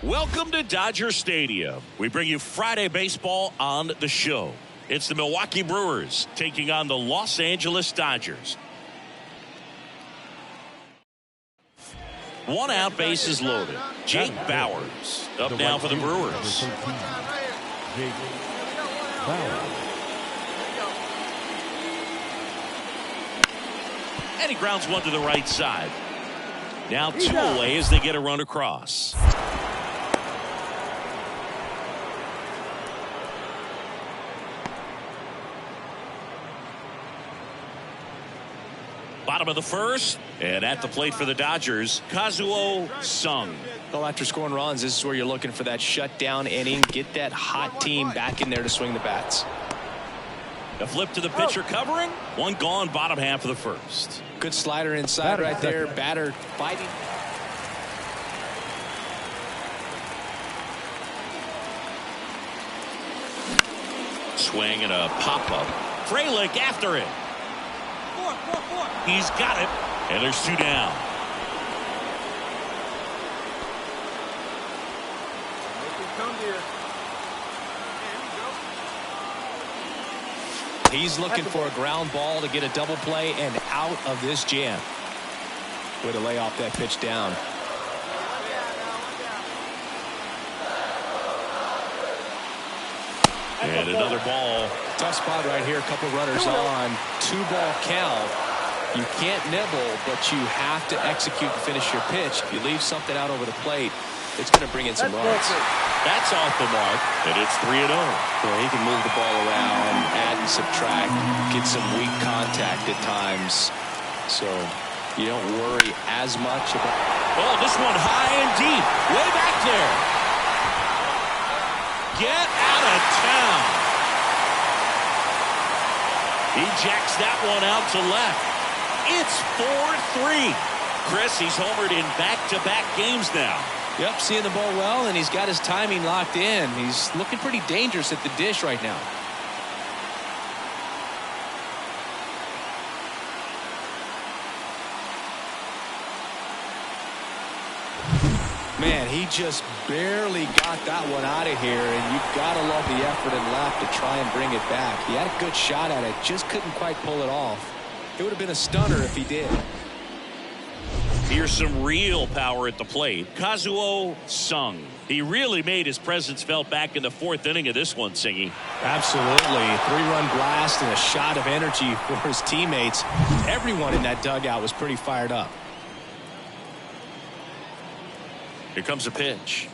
Welcome to Dodger Stadium. We bring you Friday baseball on the show. It's the Milwaukee Brewers taking on the Los Angeles Dodgers. One out, bases loaded. Jake Bauers up now for the Brewers. Jake Bauers. And he grounds one to the right side. Now 2 away as they get a run across. Bottom of the first, and at the plate for the Dodgers, Kazuo Sung. Well, after scoring runs, this is where you're looking for that shutdown inning. Get that hot team back in there to swing the bats. A flip to the pitcher covering. One gone, bottom half of the first. Good slider inside right there. Batter fighting. Swing and a pop-up. Frelick after it. He's got it, and there's 2 down. He's looking for a ground ball to get a double play and out of this jam. Way to lay off that pitch down. And another ball. Tough spot right here. A couple runners on. 2-ball count. You can't nibble, but you have to execute and finish your pitch. If you leave something out over the plate, it's going to bring in some runs. That's off the mark, and it's 3-0. Well, he can move the ball around, add and subtract, get some weak contact at times. So you don't worry as much about. Oh, this one high and deep, way back there. Get out of town. He jacks that one out to left. It's 4-3. Chris, he's homered in back-to-back games now. Yep, seeing the ball well, and he's got his timing locked in. He's looking pretty dangerous at the dish right now. Man, he just barely got that one out of here, and you've got to love the effort and left to try and bring it back. He had a good shot at it, just couldn't quite pull it off. It would have been a stunner if he did. Here's some real power at the plate. Kazuo Sung. He really made his presence felt back in the 4th inning of this one, Singy. Absolutely. 3-run blast and a shot of energy for his teammates. Everyone in that dugout was pretty fired up. Here comes a pitch.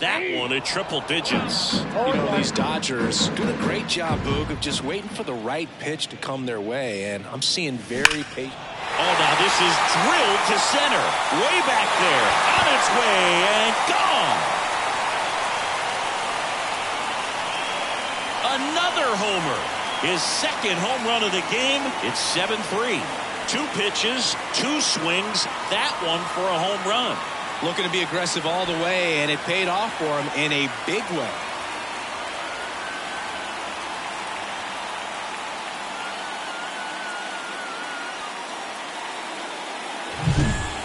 That one at triple digits. You know, these Dodgers doing a great job, Boog, of just waiting for the right pitch to come their way, and I'm seeing very patient. Oh, now this is drilled to center. Way back there. On its way and gone. Another homer. His 2nd home run of the game. It's 7-3. 2 pitches, 2 swings. That one for a home run. Looking to be aggressive all the way, and it paid off for him in a big way.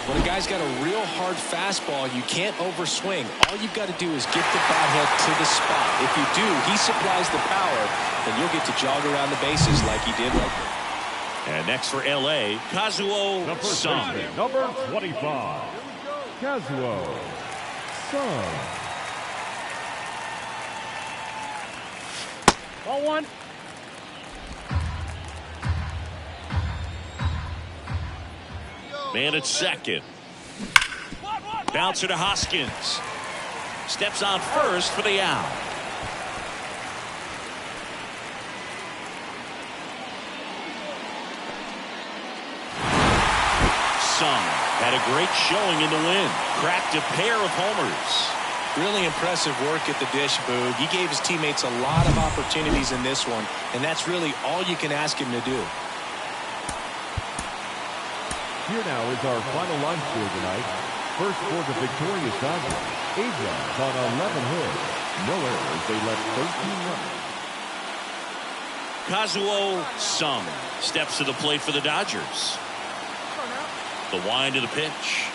When a guy's got a real hard fastball, you can't overswing. All you've got to do is get the bat head to the spot. If you do, he supplies the power, and you'll get to jog around the bases like he did right there. And next for L.A., Kazuo Sung. Number 25. Kazuo Sung. Ball 1. Man at second. Bouncer to Hoskins. Steps on first for the out. Sung had a great showing in the win. Cracked a pair of homers. Really impressive work at the dish, Boog. He gave his teammates a lot of opportunities in this one, and that's really all you can ask him to do. Here now is our final line score tonight. First for the victorious Dodgers. 8 runs on 11 hits. No errors. They left 13 runs. Kazuo Sung steps to the plate for the Dodgers. The wind of the pitch.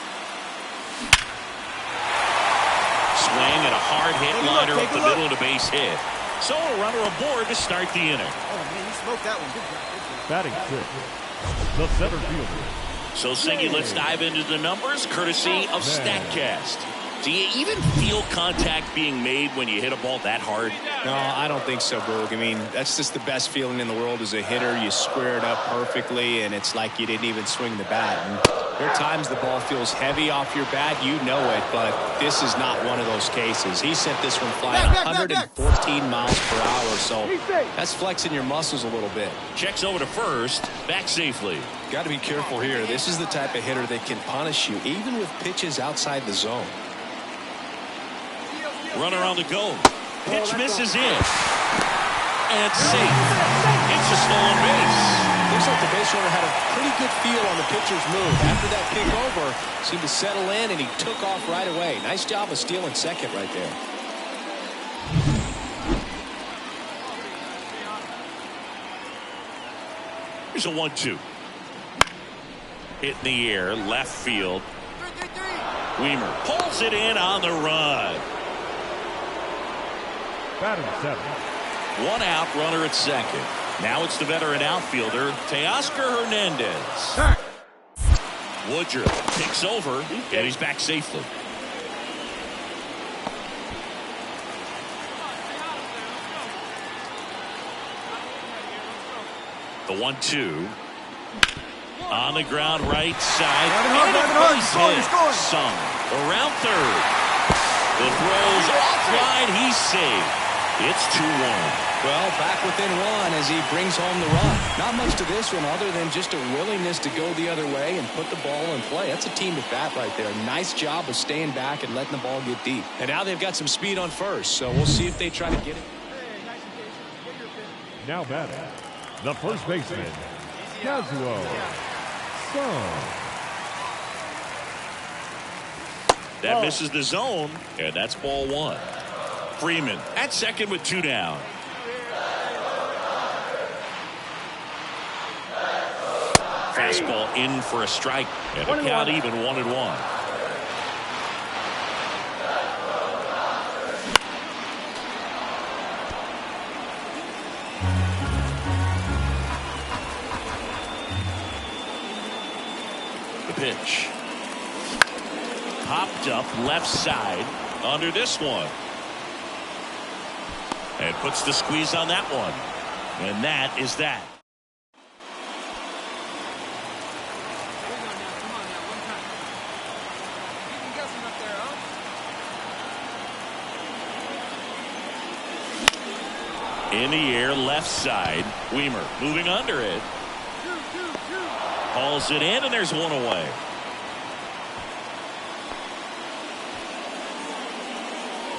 swing and a hard hit liner up the middle of the base hit. So a runner aboard to start the inning. Oh, man, you smoked that one. Good job. Batting sixth, the center fielder. So, Singy, let's dive into the numbers, courtesy of StatCast. Do you even feel contact being made when you hit a ball that hard? No, I don't think so, Berg. I mean, that's just the best feeling in the world as a hitter. You square it up perfectly, and it's like you didn't even swing the bat. And there are times the ball feels heavy off your bat. You know it, but this is not one of those cases. He sent this one flying 114 miles per hour, so that's flexing your muscles a little bit. Checks over to first, back safely. Got to be careful here. This is the type of hitter that can punish you, even with pitches outside the zone. Runner on the go. Pitch misses in. And safe. It's a stolen base. Looks like the base runner had a pretty good feel on the pitcher's move. After that pick over, seemed to settle in, and he took off right away. Nice job of stealing second right there. Here's a 1-2. Hit in the air, left field. Weimer pulls it in on the run. Batting seventh. One out, runner at second. Now it's the veteran outfielder, Teoscar Hernandez. Woodruff picks over, and he's back safely. The 1-2. On the ground, right side. And a base hit. Sung around third. The throw's offline. He's safe. It's 2-1. Well, back within one as he brings home the run. Not much to this one other than just a willingness to go the other way and put the ball in play. That's a team at bat right there. Nice job of staying back and letting the ball get deep. And now they've got some speed on first, so we'll see if they try to get it. Now batting, the first baseman, Kazuo Sung. That misses the zone, and that's ball one. Freeman at second with 2 down. Fastball in for a strike, and the count even 1-1. The pitch. Popped up left side under this one. And puts the squeeze on that one. And that is that. In the air, left side. Weimer moving under it. Hauls it in, and there's one away.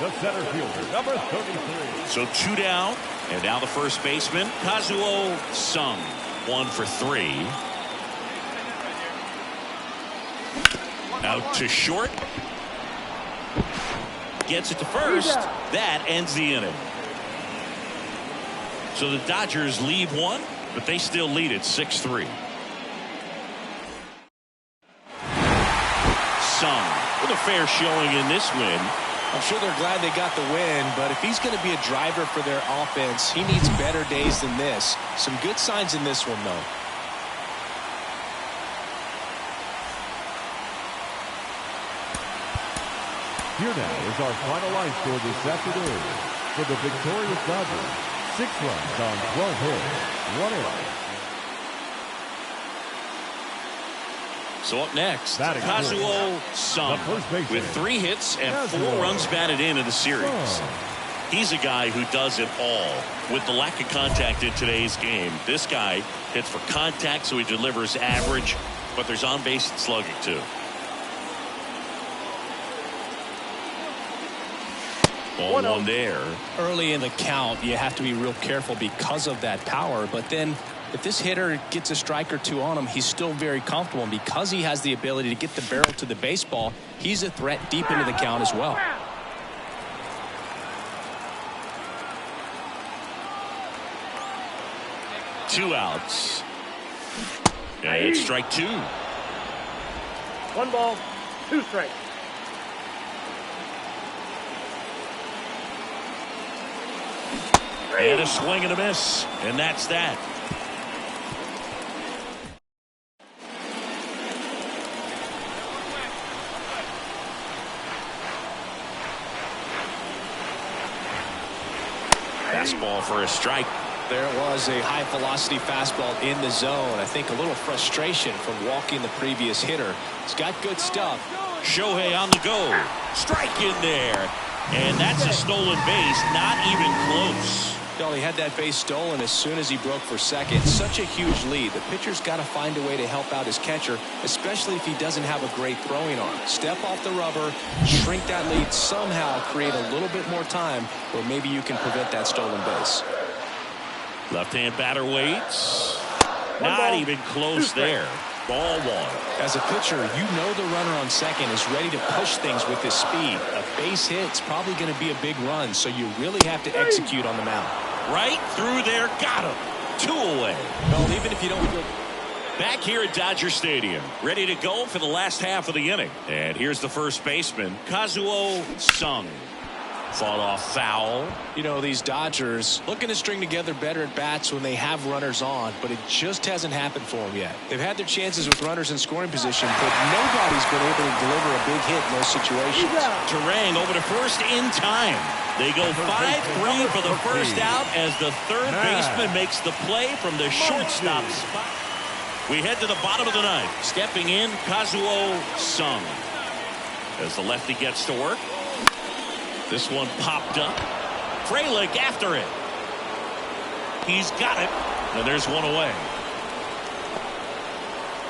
The center fielder, number 33. So 2 down, and now the first baseman, Kazuo Sung. 1 for 3. Out to short. Gets it to first. That ends the inning. So the Dodgers leave one, but they still lead it 6-3. Sung with a fair showing in this win. I'm sure they're glad they got the win, but if he's going to be a driver for their offense, he needs better days than this. Some good signs in this one, though. Here now is our final line score this afternoon. For the victorious Dodgers, 6 runs on 12 hits, 1 error. So up next, Kazuo Sung with 3 hits and 4 runs batted in the series. He's a guy who does it all. With the lack of contact in today's game, this guy hits for contact, so he delivers average, but there's on-base and slugging too. Ball 1 there. Early in the count, you have to be real careful because of that power, but then if this hitter gets a strike or 2 on him, he's still very comfortable. And because he has the ability to get the barrel to the baseball, he's a threat deep into the count as well. Two outs. And it's strike 2. 1 ball, 2 strikes. And a swing and a miss. And that's that. Fastball for a strike. There was a high-velocity fastball in the zone. I think a little frustration from walking the previous hitter. He's got good stuff. Shohei on the go. Strike in there. And that's a stolen base. Not even close. Well, he had that base stolen as soon as he broke for second. Such a huge lead. The pitcher's got to find a way to help out his catcher, especially if he doesn't have a great throwing arm. Step off the rubber, shrink that lead, somehow create a little bit more time where maybe you can prevent that stolen base. Left-hand batter waits. Not even close there. Ball one. As a pitcher, you know the runner on second is ready to push things with his speed. A base hit's probably going to be a big run, so you really have to execute on the mound. Right through there. Got him. 2 away. Well, even if you don't feel... Back here at Dodger Stadium, ready to go for the last half of the inning. And here's the first baseman, Kazuo Sung. Fought off foul. You know, these Dodgers looking to string together better at bats when they have runners on, but it just hasn't happened for them yet. They've had their chances with runners in scoring position, but nobody's been able to deliver a big hit in those situations. Turang over to first in time. They go 5-3 for the first out as the third baseman makes the play from the shortstop spot. We head to the bottom of the ninth. Stepping in, Kazuo Sung. As the lefty gets to work. This one popped up. Frelick after it. He's got it. And there's one away.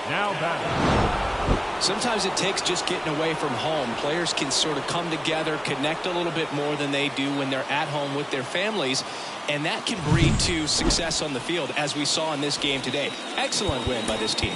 Now back. Sometimes it takes just getting away from home. Players can sort of come together, connect a little bit more than they do when they're at home with their families. And that can breed to success on the field, as we saw in this game today. Excellent win by this team.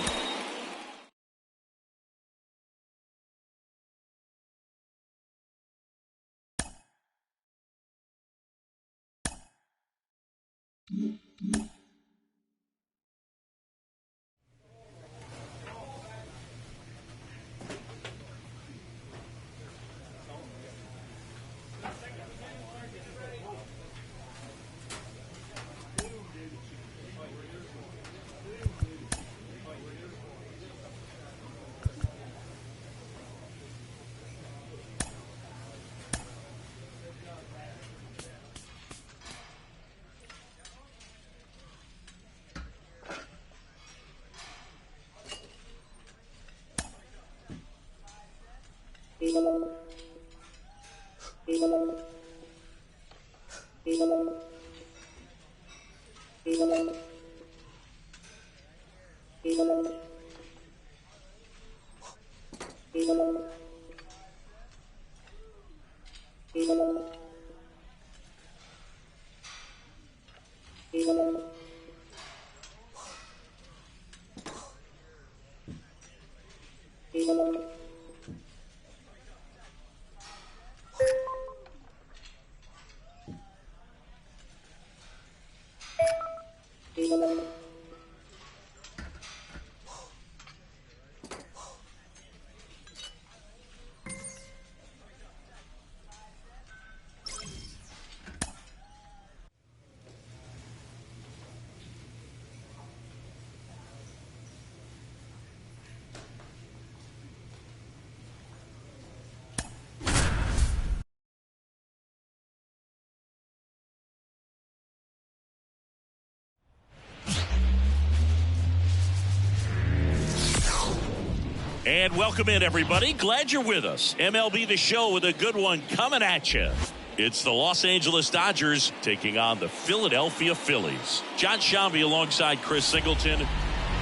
And welcome in, everybody. Glad you're with us. MLB The Show with a good one coming at you. It's the Los Angeles Dodgers taking on the Philadelphia Phillies. John Shambi alongside Chris Singleton.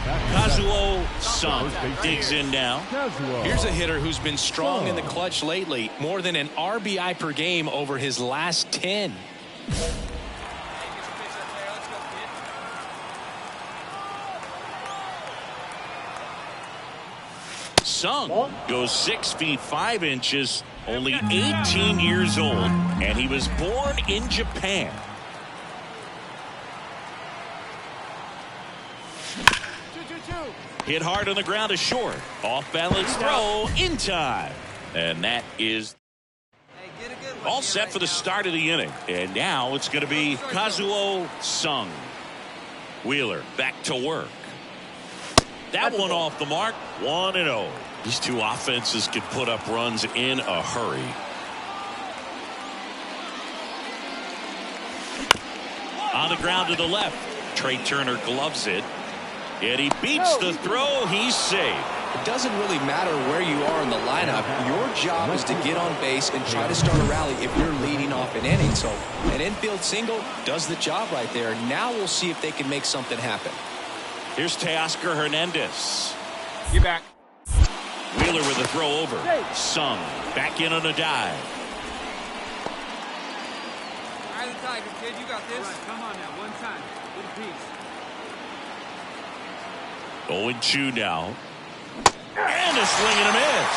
Kazuo Sung digs in now. Here's a hitter who's been strong in the clutch lately. More than an RBI per game over his last 10. Sung goes 6 feet 5 inches, only 18 years old, and he was born in Japan. Hit hard on the ground to short. Off balance throw in time. And that is. Hey, get a good All set for the start of the inning. And now it's going to be Kazuo Sung. Wheeler back to work. That one off the mark. 1-0. These two offenses can put up runs in a hurry. On the ground to the left. Trey Turner gloves it. And he beats the throw. He's safe. It doesn't really matter where you are in the lineup. Your job is to get on base and try to start a rally if you're leading off an inning. So an infield single does the job right there. Now we'll see if they can make something happen. Here's Teoscar Hernandez. Get back. Wheeler with a throw over. Sung back in on a dive. Eye the Tiger, kid. You got this. All right, come on now. One time. Good piece. 0-2 now. And a swing and a miss.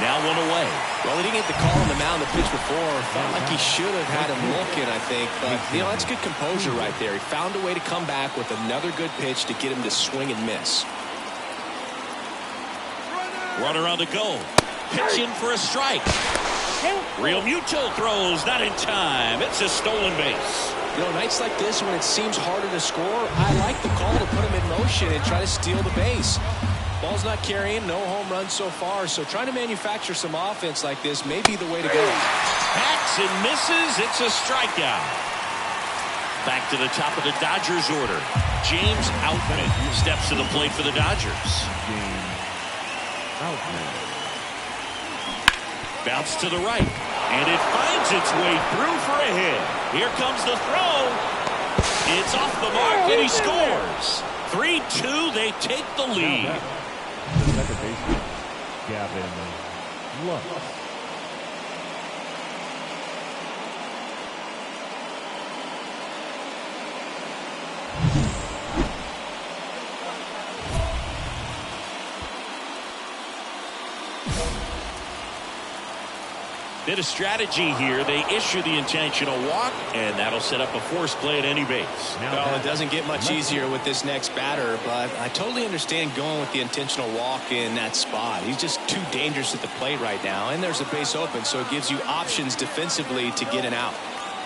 Now one away. Well, he didn't get the call on the mound the pitch before. Felt like he should have had him looking, I think. But, you know, that's good composure right there. He found a way to come back with another good pitch to get him to swing and miss. Runner on the go. Pitch in for a strike. Real Muto throws not in time. It's a stolen base. You know, nights like this when it seems harder to score, I like the call to put him in motion and try to steal the base. Ball's not carrying, no home runs so far, so trying to manufacture some offense like this may be the way to go. Hacks and misses. It's a strikeout. Back to the top of the Dodgers order. James Outman steps to the plate for the Dodgers. Bounce to the right, and it finds its way through for a hit. Here comes the throw. It's off the mark, and he scores. 3-2, they take the lead. The second baseman, Gavin Lux. Bit of strategy here. They issue the intentional walk, and that'll set up a force play at any base. Well, it doesn't get much easier with this next batter, but I totally understand going with the intentional walk in that spot. He's just too dangerous at the plate right now, and there's a base open, so it gives you options defensively to get an out.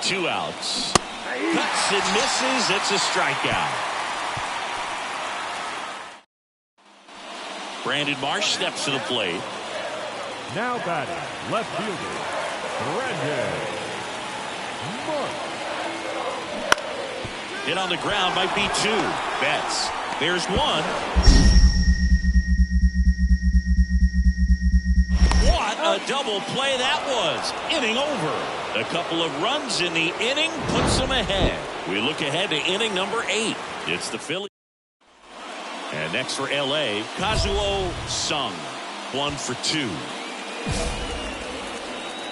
2 outs. Cuts and misses. It's a strikeout. Brandon Marsh steps to the plate. Now batting, left fielder, Brandon Marsh. Hit on the ground might be 2. Betts. There's 1. What a double play that was. Inning over. A couple of runs in the inning puts them ahead. We look ahead to inning number 8. It's the Phillies. And next for LA, Kazuo Sung. 1 for 2.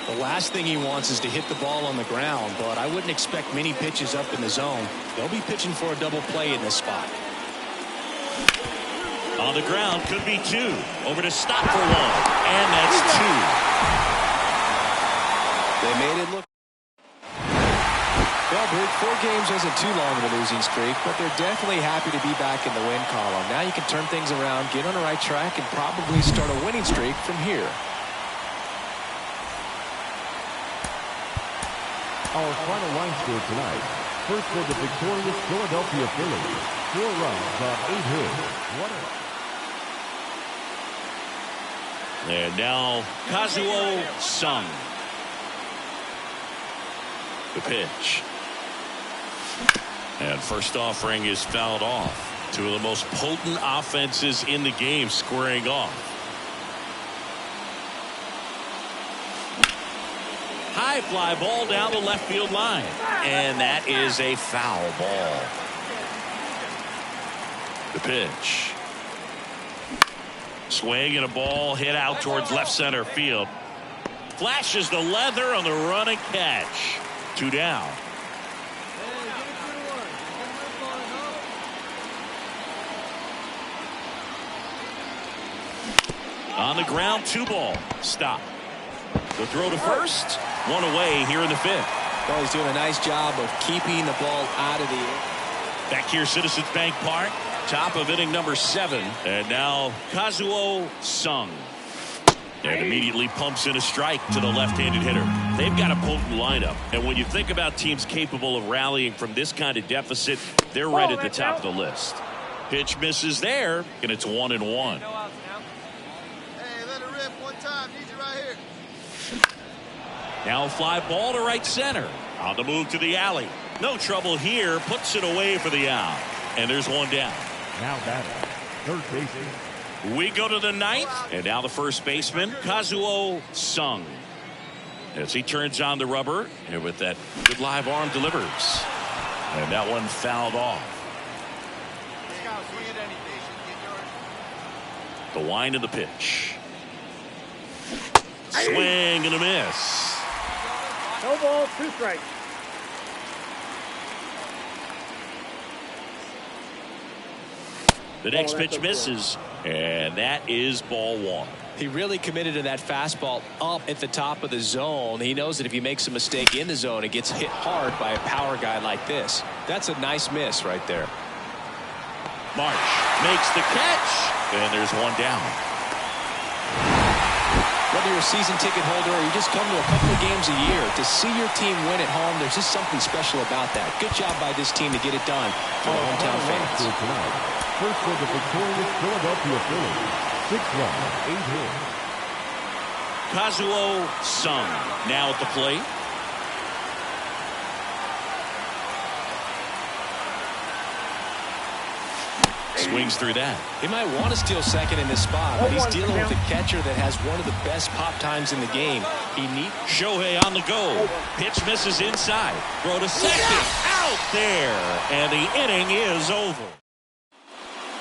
The last thing he wants is to hit the ball on the ground, but I wouldn't expect many pitches up in the zone. They'll be pitching for a double play in this spot. On the ground, could be 2. Over to stop for 1. And that's 2. They made it look. Well, Bruce, 4 games isn't too long of a losing streak, but they're definitely happy to be back in the win column. Now you can turn things around, get on the right track, and probably start a winning streak from here. Our final line score tonight. First for the victorious Philadelphia Phillies. 4 runs on 8 hits. 1 And now Kazuo Sung. The pitch. And first offering is fouled off. 2 of the most potent offenses in the game squaring off. High fly ball down the left field line. And that is a foul ball. The pitch. Swing and a ball hit out towards left center field. Flashes the leather on the run and catch. 2 down. On the ground, 2 ball. Stop. The throw to first. 1 away here in the 5th. Well, he's doing a nice job of keeping the ball out of the air. Back here, Citizens Bank Park. Top of inning number 7. And now Kazuo Sung. And immediately pumps in a strike to the left-handed hitter. They've got a potent lineup. And when you think about teams capable of rallying from this kind of deficit, they're right at the top of the list. Pitch misses there, and it's 1-1. Hey, let it rip one time. Need you right here. Now a fly ball to right center. On the move to the alley. No trouble here. Puts it away for the out. And there's one down. Now batting, third baseman. We go to the ninth, and now the first baseman, Kazuo Sung. As he turns on the rubber, and with that good live arm delivers. And that one fouled off. The wind of the pitch. Swing and a miss. No ball, 2 strikes. The next pitch misses, and that is ball 1. He really committed to that fastball up at the top of the zone. He knows that if he makes a mistake in the zone, it gets hit hard by a power guy like this. That's a nice miss right there. Marsh makes the catch, and there's one down. Whether you're a season ticket holder or you just come to a couple of games a year, to see your team win at home, there's just something special about that. Good job by this team to get it done for the hometown fans. First for the victorious Philadelphia Phillies, 6 runs, 8 hits. Kazuo Sung now at the plate. Swings through that. He might want to steal second in this spot, but he's dealing with a catcher that has one of the best pop times in the game. He needs Shohei on the go. Pitch misses inside. Throw to second. Out there. And the inning is over.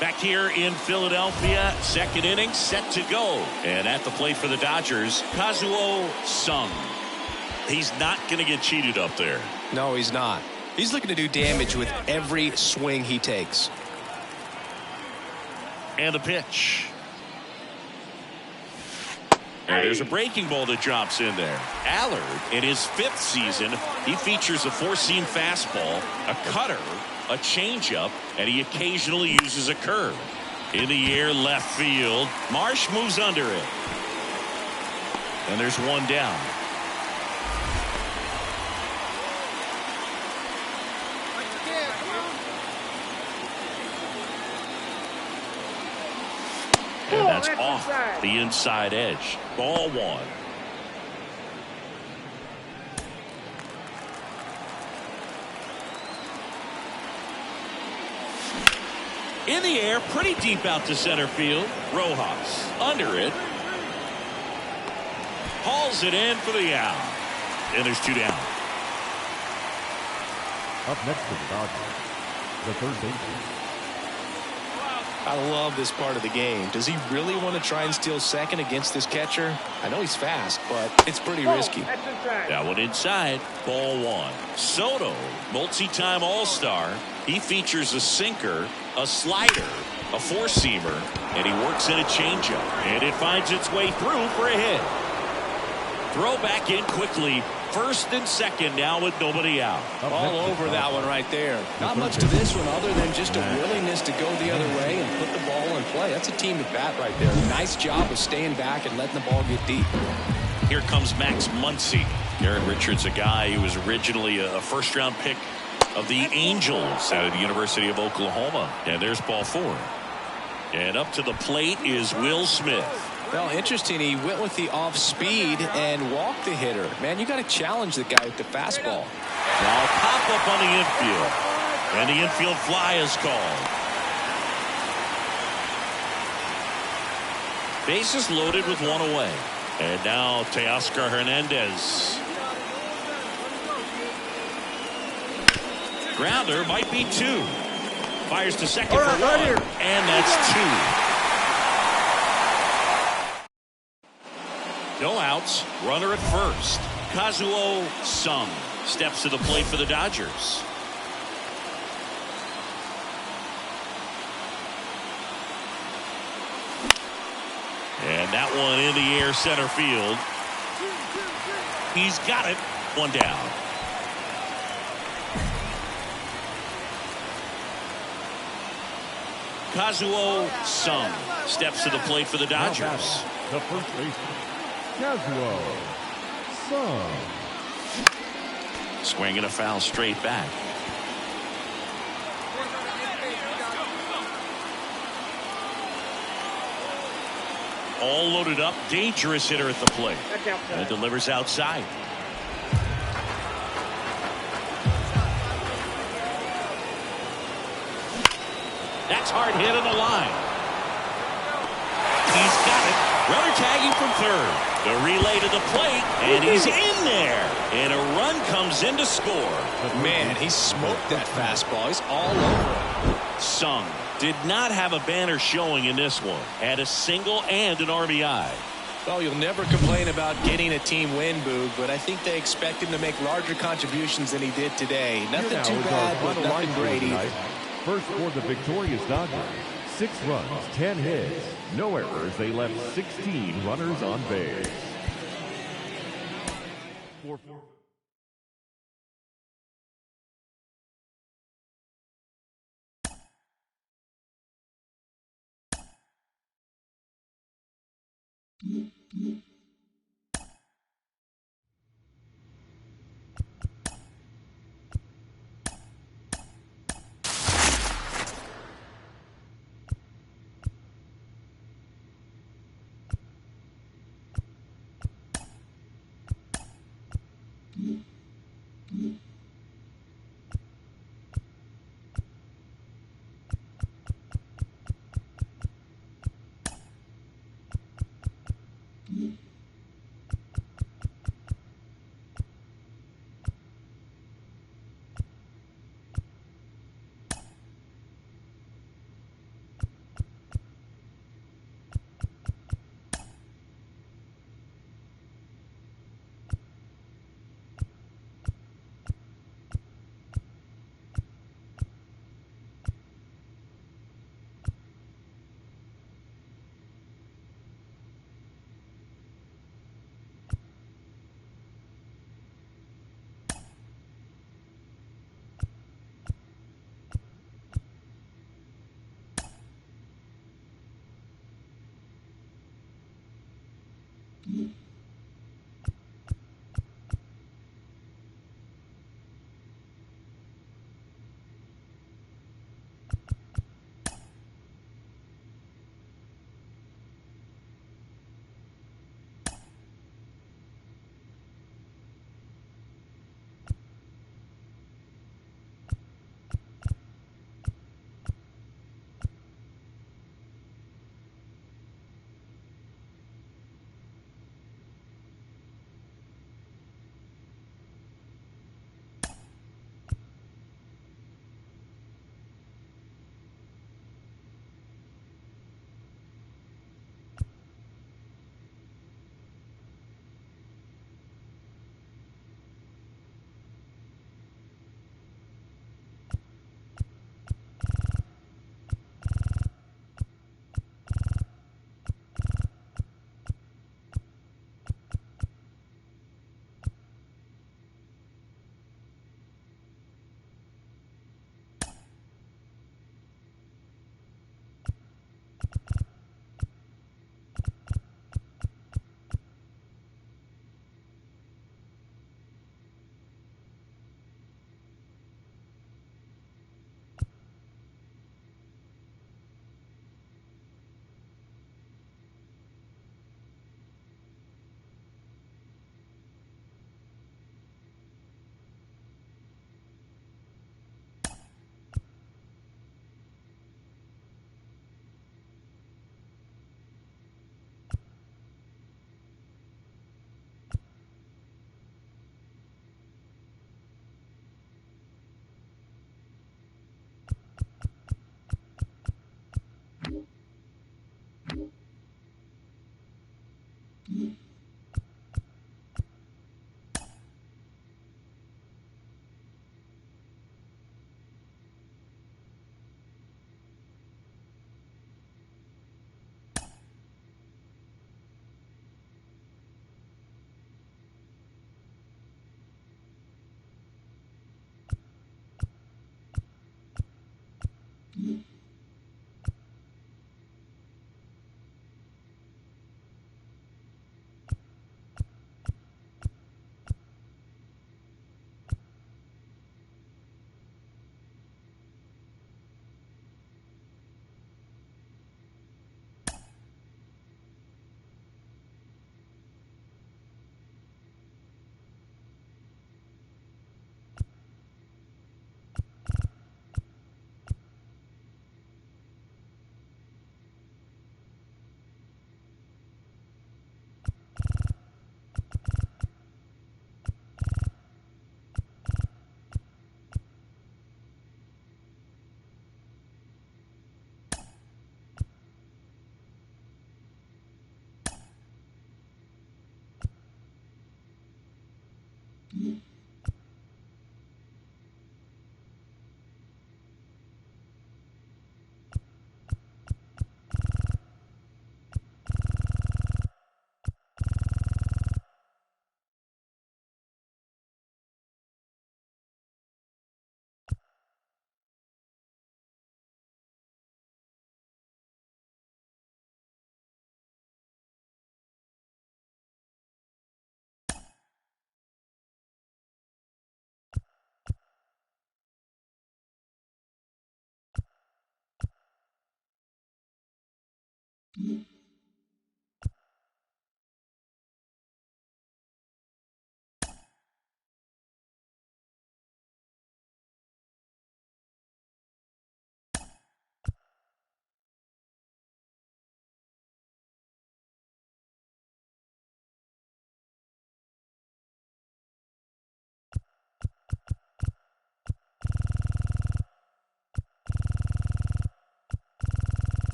Back here in Philadelphia, second inning set to go. And at the plate for the Dodgers, Kazuo Sung. He's not going to get cheated up there. No, he's not. He's looking to do damage with every swing he takes. And the pitch. And there's a breaking ball that drops in there. Allard, in his 5th season, he features a 4-seam fastball, a cutter, a changeup, and he occasionally uses a curve. In the air, left field. Marsh moves under it. And there's one down. And that's off the inside edge. Ball 1. In the air, pretty deep out to center field. Rojas under it. Hauls it in for the out. And there's 2 down. Up next to the Dodgers, the third baseman. I love this part of the game. Does he really want to try and steal second against this catcher? I know he's fast, but it's pretty risky. That one inside. Ball 1. Soto, multi-time All-Star. He features a sinker, a slider, a 4-seamer, and he works in a changeup. And it finds its way through for a hit. Throw back in quickly. First and second now with nobody out. All over that one right there. Not much to this one other than just a willingness to go the other way and put the ball in play. That's a team at bat right there. Nice job of staying back and letting the ball get deep. Here comes Max Muncy. Garrett Richards, a guy who was originally a first-round pick of the Angels out of the University of Oklahoma. And there's ball 4. And up to the plate is Will Smith. Well, interesting. He went with the off speed and walked the hitter. Man, you got to challenge the guy with the fastball. Now pop up on the infield. And the infield fly is called. Bases loaded with 1 away. And now Teoscar Hernandez. Grounder might be 2. Fires to second for 1. And that's 2. No outs. Runner at first. Kazuo Sung steps to the plate for the Dodgers. And that one in the air center field. He's got it. 1 down. Kazuo Sung steps to the plate for the Dodgers. The first baseman, Casual Sung. Swing and a foul straight back. All loaded up, dangerous hitter at the plate. And delivers outside. That's hard hit on the line. He's got it. Runner tagging from third. The relay to the plate, and he's in there. And a run comes in to score. Man, he smoked that fastball. He's all over it. Sung did not have a banner showing in this one. Had a single and an RBI. Well, you'll never complain about getting a team win, Boog, but I think they expect him to make larger contributions than he did today. Nothing too bad, but nothing great either. First for the victorious Dodgers. 6 runs, 10 hits, no errors. They left 16 runners on base.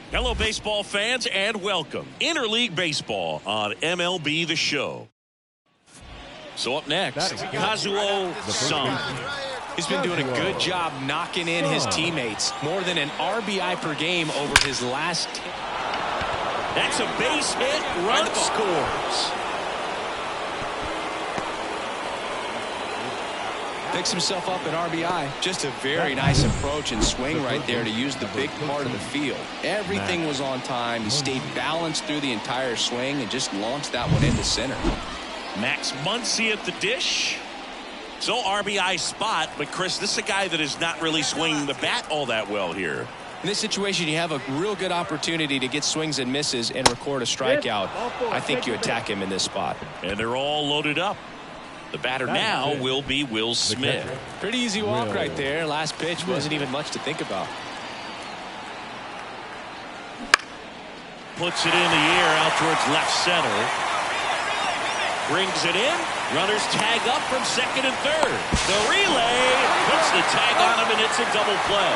Hello, baseball fans, and welcome. Interleague Baseball on MLB The Show. So up next, Kazuo Sung. He's been doing a good job knocking in his teammates. More than an RBI per game over his last. That's a base hit. Run scores. Picks himself up at RBI. Just a very nice approach and swing right there to use the big part of the field. Everything was on time. He stayed balanced through the entire swing and just launched that one into center. Max Muncy at the dish. So RBI spot, but Chris, this is a guy that is not really swinging the bat all that well here. In this situation, you have a real good opportunity to get swings and misses and record a strikeout. I think you attack him in this spot. And they're all loaded up. The batter now will be Will Smith. Pretty easy walk right there. Last pitch wasn't even much to think about. Puts it in the air out towards left center. Brings it in. Runners tag up from second and third. The relay puts the tag on him, and it's a double play.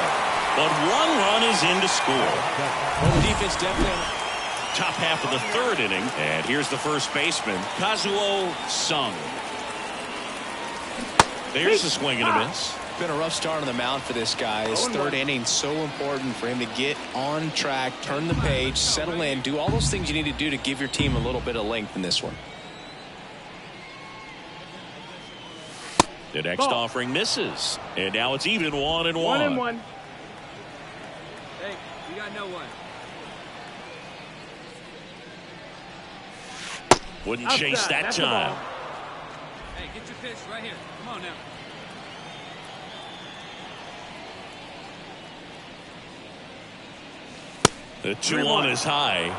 But one run is in to score. Well, the defense definitely. Top half of the third inning. And here's the first baseman, Kazuo Sung. There's a swing and a miss. Been a rough start on the mound for this guy. His third inning, so important for him to get on track, turn the page, settle in, do all those things you need to do to give your team a little bit of length in this one. The next offering misses. And now it's even 1-1. 1-1. Hey, you got no one. Wouldn't chase that time. Hey, get your pitch right here. Come on now. The 2-1 is high.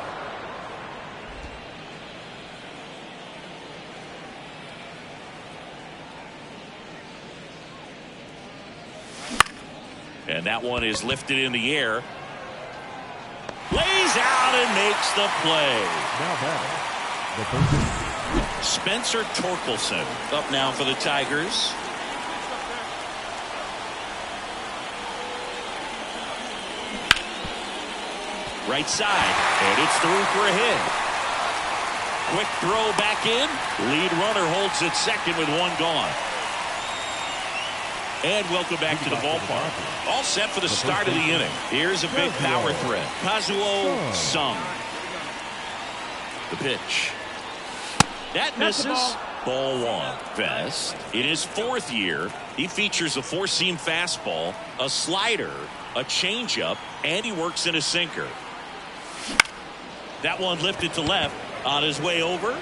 And that one is lifted in the air. Lays out and makes the play. Now batting, the first Spencer Torkelson up now for the Tigers. Right side, and it's through for a hit. Quick throw back in. Lead runner holds at second with one gone. And welcome back to the ballpark. All set for the start of the inning. Here's a big power threat. Kazuo Sung. The pitch. That misses. Ball one. Best. In his fourth year, he features a four-seam fastball, a slider, a changeup, and he works in a sinker. That one lifted to left on his way over.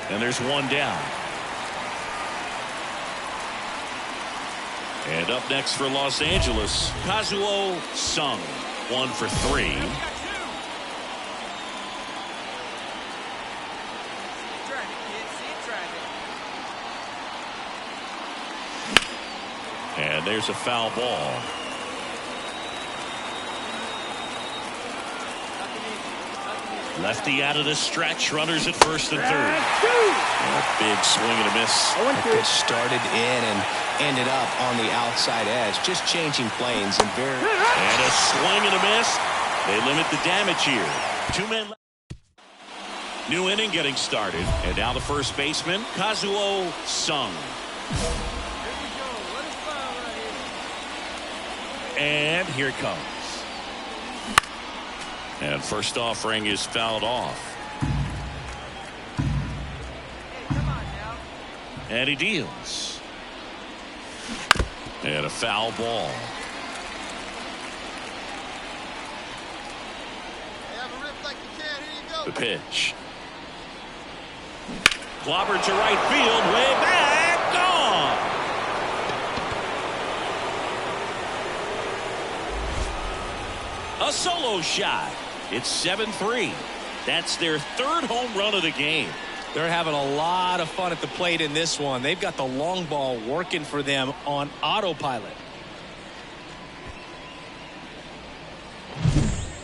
And there's one down. And up next for Los Angeles, Kazuo Sung. 1 for 3. And there's a foul ball. Lefty out of the stretch. Runners at first and third. A big swing and a miss. It started in and ended up on the outside edge. Just changing planes. And a swing and a miss. They limit the damage here. 2 men left. New inning getting started. And now the first baseman, Kazuo Sung. And here it comes. And first offering is fouled off. And he deals. And a foul ball. The pitch. Clobbered to right field. Way back. Gone. A solo shot. It's 7-3. That's their third home run of the game. They're having a lot of fun at the plate in this one. They've got the long ball working for them on autopilot.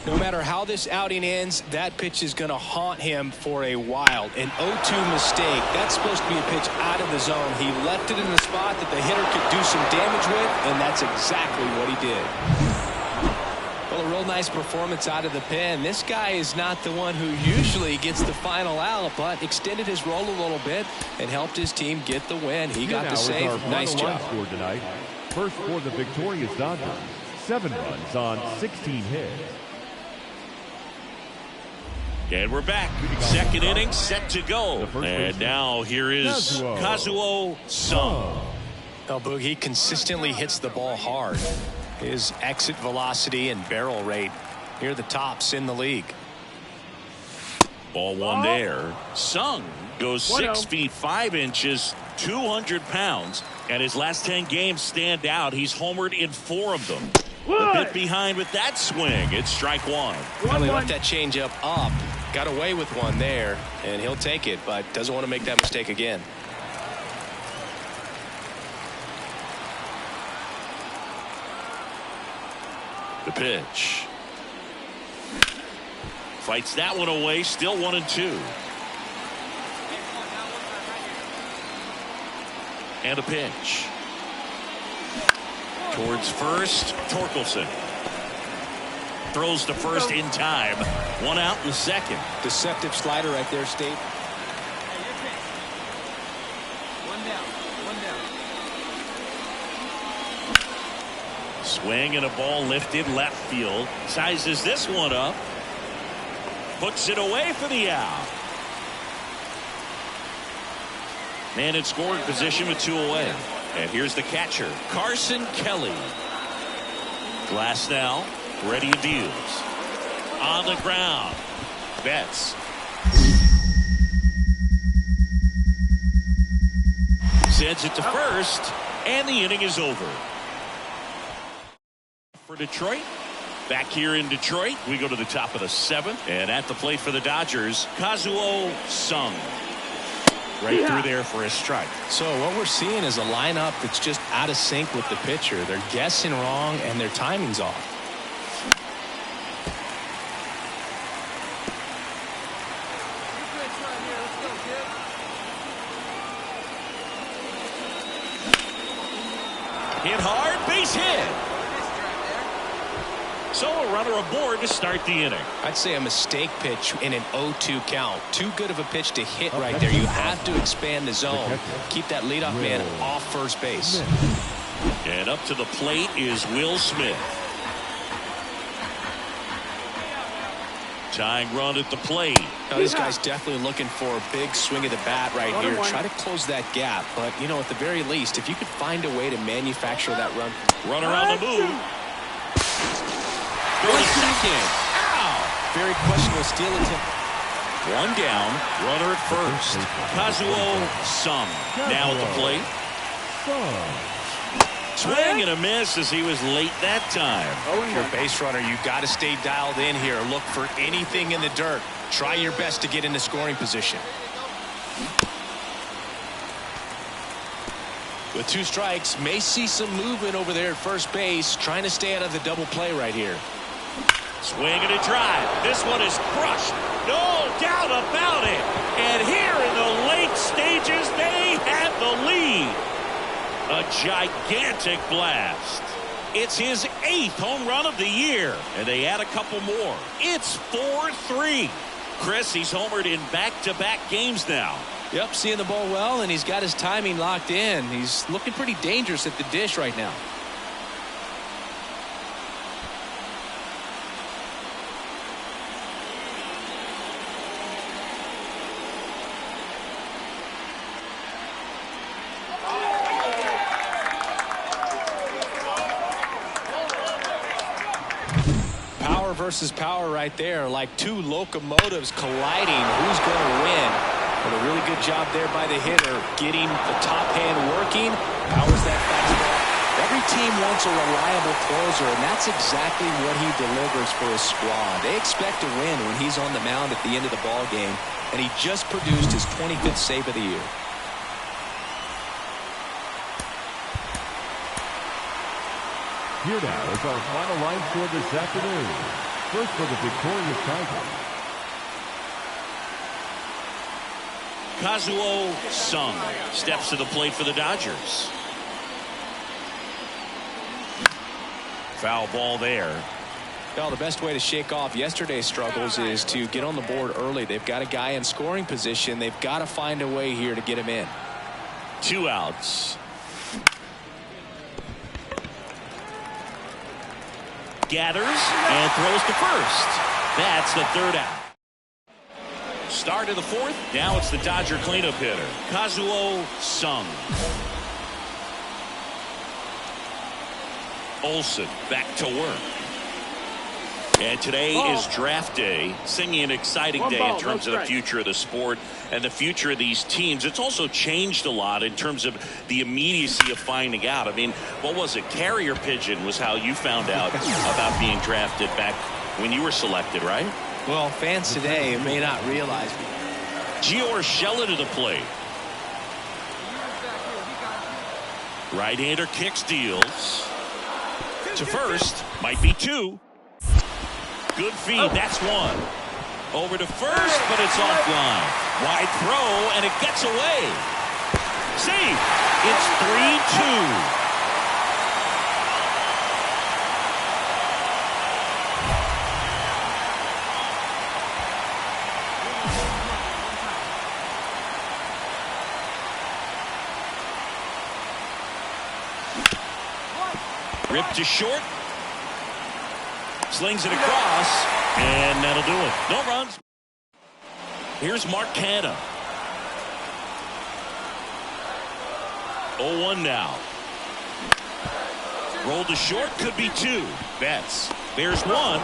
No matter how this outing ends, that pitch is going to haunt him for a while. An 0-2 mistake. That's supposed to be a pitch out of the zone. He left it in the spot that the hitter could do some damage with, and that's exactly what he did. Well, a real nice performance out of the pen. This guy is not the one who usually gets the final out, but extended his role a little bit and helped his team get the win. He got the save. Nice job. Score tonight. First for the victorious Dodgers. 7 runs on 16 hits. And we're back. Second inning set to go. And now here is Kazuo Sung. Well, Boog, he consistently hits the ball hard. His exit velocity and barrel rate near the tops in the league. Ball one there. Sung goes 6 feet 5 inches, 200 pounds, and his last 10 games stand out. He's homered in 4 of them. A bit behind with that swing. It's strike one. Well, he left that changeup up, got away with one there, and he'll take it, but doesn't want to make that mistake again. The pitch. Fights that one away. Still 1-2. And a pitch. Towards first. Torkelson. Throws to first in time. 1 out in the second. Deceptive slider right there, Steve. Swing and a ball lifted left field. Sizes this one up. Puts it away for the out. Man in scoring position with 2 away. And here's the catcher, Carson Kelly. Glass now. Ready deals. On the ground. Betts. Sends it to first. And the inning is over. For Detroit. Back here in Detroit, we go to the top of the 7th, and at the plate for the Dodgers, Kazuo Sung. Right through there for a strike. So what we're seeing is a lineup that's just out of sync with the pitcher. They're guessing wrong and their timing's off. Hit hard, base hit. So a runner aboard to start the inning. I'd say a mistake pitch in an 0-2 count. Too good of a pitch to hit right there. You have to expand the zone. Keep that leadoff man off first base. And up to the plate is Will Smith. Tying run at the plate. Now, this guy's definitely looking for a big swing of the bat right here. Try to close that gap. But, you know, at the very least, if you could find a way to manufacture that run. Run around the move. Go to second. Ow! Very questionable steal attempt. One down. Runner at first. Kazuo Sung. Now at the plate. Swing and a miss as he was late that time. If you're a base runner, you got to stay dialed in here. Look for anything in the dirt. Try your best to get into scoring position. With 2 strikes, may see some movement over there at first base. Trying to stay out of the double play right here. Swing and a drive. This one is crushed. No doubt about it. And here in the late stages, they have the lead. A gigantic blast. It's his 8th home run of the year, and they add a couple more. It's 4-3. Chris, he's homered in back-to-back games now. Yep, seeing the ball well, and he's got his timing locked in. He's looking pretty dangerous at the dish right now. Versus power right there, like 2 locomotives colliding. Who's going to win? But a really good job there by the hitter, getting the top hand working. Powers that fastball. Every team wants a reliable closer, and that's exactly what he delivers for his squad. They expect to win when he's on the mound at the end of the ball game, and he just produced his 25th save of the year. Here now is our final line score this afternoon. First for the victorious Tigers. Kazuo Sung steps to the plate for the Dodgers. Foul ball there. Well, the best way to shake off yesterday's struggles is to get on the board early. They've got a guy in scoring position. They've got to find a way here to get him in. 2 outs. Gathers and throws to first. That's the 3rd out. Start of the 4th. Now it's the Dodger cleanup hitter, Kazuo Sung. Olsen back to work. And today is draft day, singing an exciting day in terms of the future of the sport and the future of these teams. It's also changed a lot in terms of the immediacy of finding out. I mean, what was it? Carrier pigeon was how you found out about being drafted back when you were selected, right? Well, fans today may not realize. Gio Urshela to the plate. Right-hander kicks, deals. To first, might be 2. Good feed, that's 1. Over to first, but it's offline. Wide throw, and it gets away. Save. It's 3-2. Ripped to short. Slings it across, and that'll do it. No runs. Here's Mark Canha. 0-1 now. Rolled to short, could be 2. Betts. There's 1.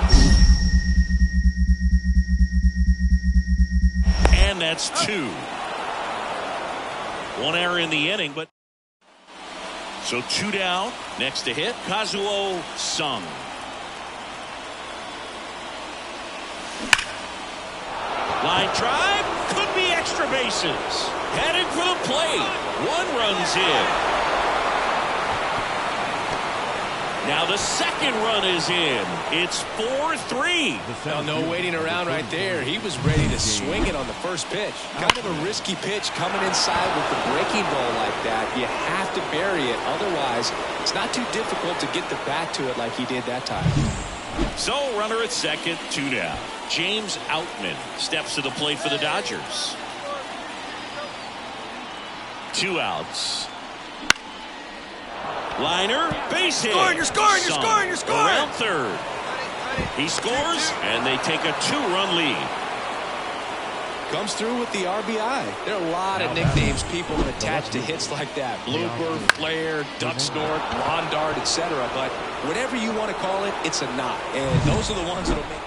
And that's 2. 1 error in the inning, but so 2 down. Next to hit, Kazuo Sung. Line drive, could be extra bases. Headed for the plate. 1 runs in. Now the second run is in. It's 4-3. No waiting around right there. He was ready to swing it on the first pitch. Kind of a risky pitch coming inside with the breaking ball like that. You have to bury it. Otherwise, it's not too difficult to get the bat to it like he did that time. So runner at second, 2 down. James Outman steps to the plate for the Dodgers. 2 outs. Liner, base hit. You're scoring. Around third. He scores, and they take a 2-run lead. Comes through with the RBI. There are a lot of nicknames people attach to hits like that. Blooper, flare, duck snort, lawn dart, etc. But whatever you want to call it, it's a knot. And those are the ones that'll make.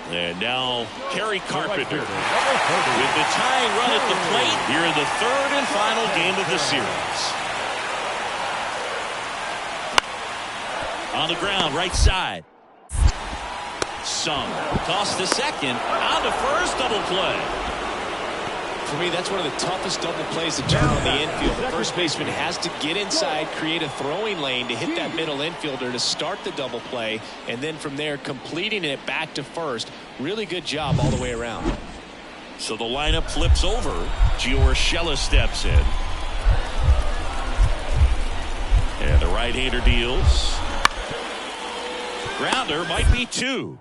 And now Kerry Carpenter with the tying run at the plate here in the third and final game of the series. On the ground, right side. Sung. Toss to second. On to first, double play. For me, that's one of the toughest double plays to turn on the infield. The first baseman has to get inside, create a throwing lane to hit that middle infielder to start the double play, and then from there completing it back to first. Really good job all the way around. So the lineup flips over. Gio Urshela steps in. And the right-hander deals. Grounder might be 2.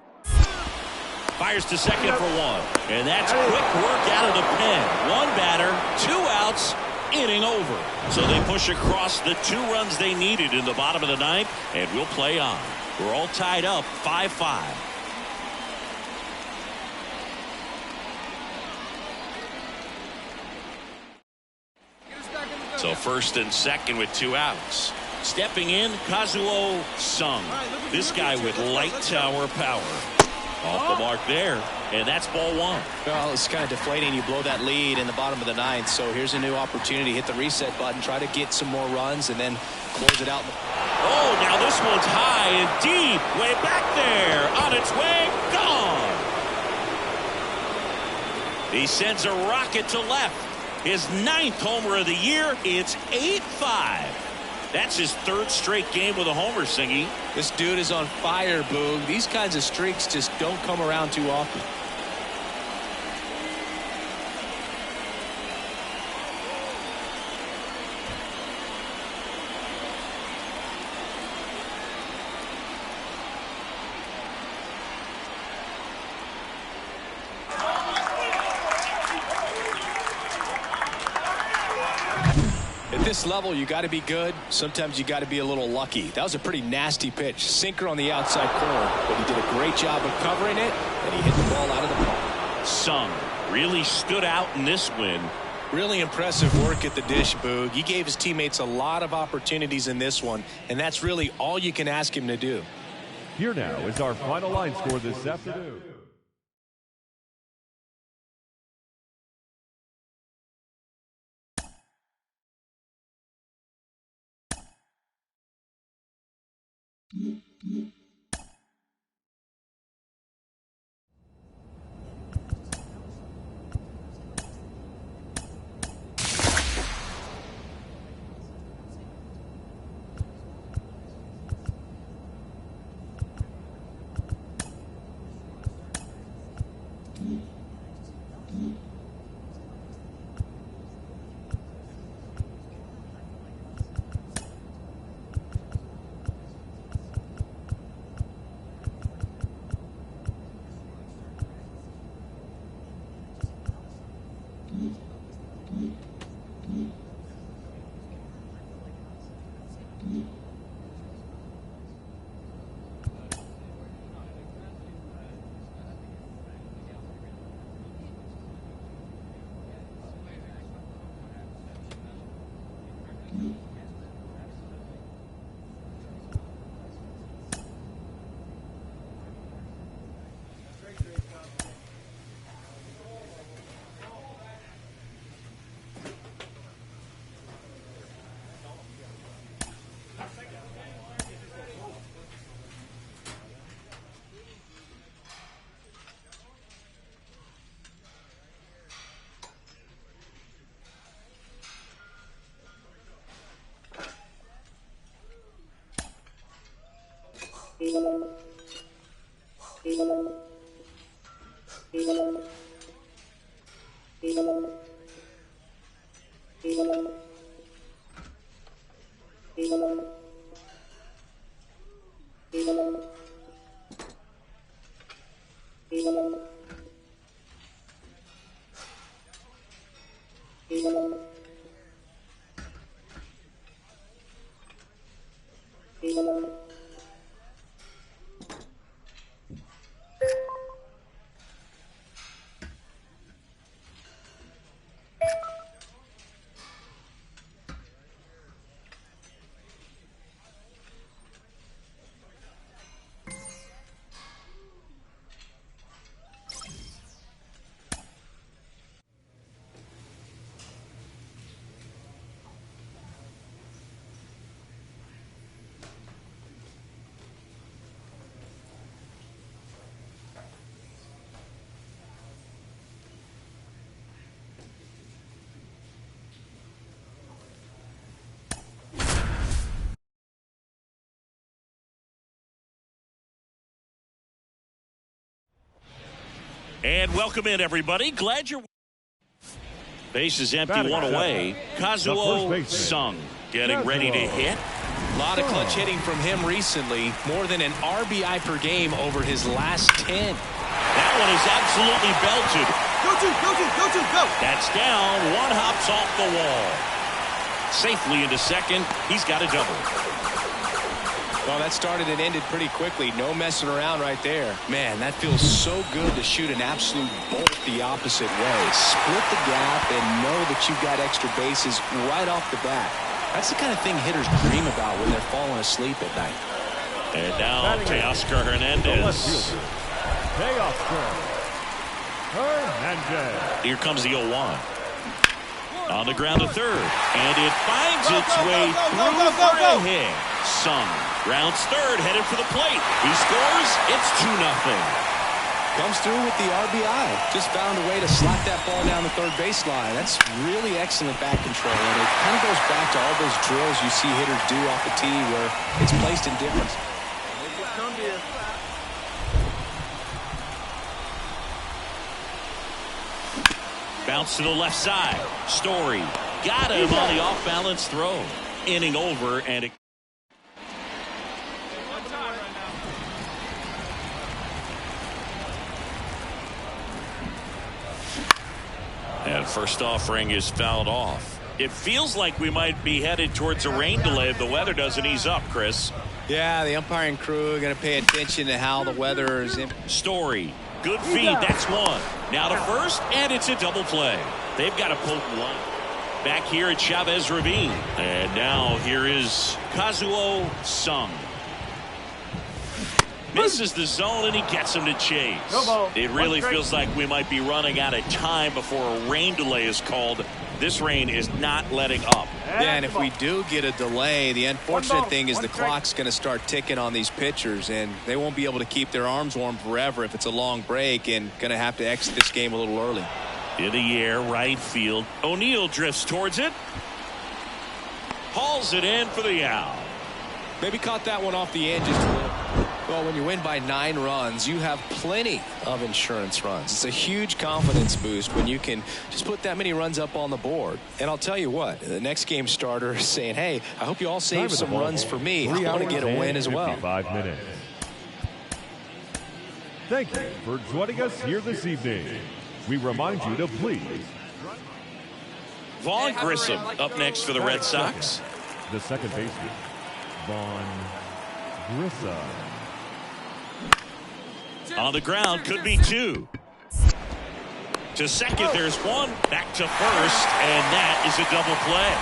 Fires to second for 1. And that's quick work out of the pen. 1 batter, 2 outs, inning over. So they push across the 2 runs they needed in the bottom of the 9th, and we'll play on. We're all tied up 5-5. So first and second with 2 outs. Stepping in, Kazuo Sung. This guy with light tower power. Off the mark there, and that's ball 1. Well, it's kind of deflating. You blow that lead in the bottom of the 9th, so here's a new opportunity. Hit the reset button, try to get some more runs, and then close it out. Oh, now this one's high and deep, way back there, on its way, gone. He sends a rocket to left. His 9th homer of the year. It's 8-5. That's his 3rd straight game with a homer, Singy. This dude is on fire, Boog. These kinds of streaks just don't come around too often. At this level, you got to be good. Sometimes you got to be a little lucky. That was a pretty nasty pitch. Sinker on the outside corner, but he did a great job of covering it, and he hit the ball out of the park. Sung really stood out in this win. Really impressive work at the dish, Boog. He gave his teammates a lot of opportunities in this one, and that's really all you can ask him to do. Here now is our final line score this afternoon. And welcome in, everybody. Glad you're... Base is empty, one away. Kazuo Sung getting ready to hit. A lot of clutch hitting from him recently. More than an RBI per game over his last 10. That one is absolutely belted. Go! That's down. One hops off the wall. Safely into second. He's got a double. Well, that started and ended pretty quickly. No messing around right there. Man, that feels so good to shoot an absolute bolt the opposite way. Split the gap and know that you've got extra bases right off the bat. That's the kind of thing hitters dream about when they're falling asleep at night. And now Teoscar Hernandez. Here comes the 0-1. On the ground to third. And it finds its way through for a hit. Sung rounds third, headed for the plate. He scores. It's 2-0. Comes through with the RBI. Just found a way to slap that ball down the third baseline. That's really excellent back control. And it kind of goes back to all those drills you see hitters do off the tee where it's placed in difference. Bounce to the left side. Story got him on the off-balance throw. Inning over, and it... And first offering is fouled off. It feels like we might be headed towards a rain delay if the weather doesn't ease up, Chris. Yeah, the umpiring crew are going to pay attention to how the weather is. Story. Good feed. That's one. Now to first, and it's a double play. They've got a potent line. Back here at Chavez Ravine. And now here is Kazuo Sung. Misses the zone, and he gets him to chase. It really feels like we might be running out of time before a rain delay is called. This rain is not letting up. Yeah, and if we do get a delay, the unfortunate thing is the clock's going to start ticking on these pitchers, and they won't be able to keep their arms warm forever if it's a long break, and going to have to exit this game a little early. In the air, right field. O'Neill drifts towards it. Hauls it in for the out. Maybe caught that one off the end just a little. Well, when you win by 9 runs, you have plenty of insurance runs. It's a huge confidence boost when you can just put that many runs up on the board. And I'll tell you what, the next game starter is saying, hey, I hope you all save some runs for me. I want to get a win as well. 5 minutes. Thank you for joining us here this evening. We remind you to please. Vaughn Grissom up next for the Red Sox. The second baseman, Vaughn Grissom. On the ground, could be 2. To second, there's 1. Back to first, and that is a double play.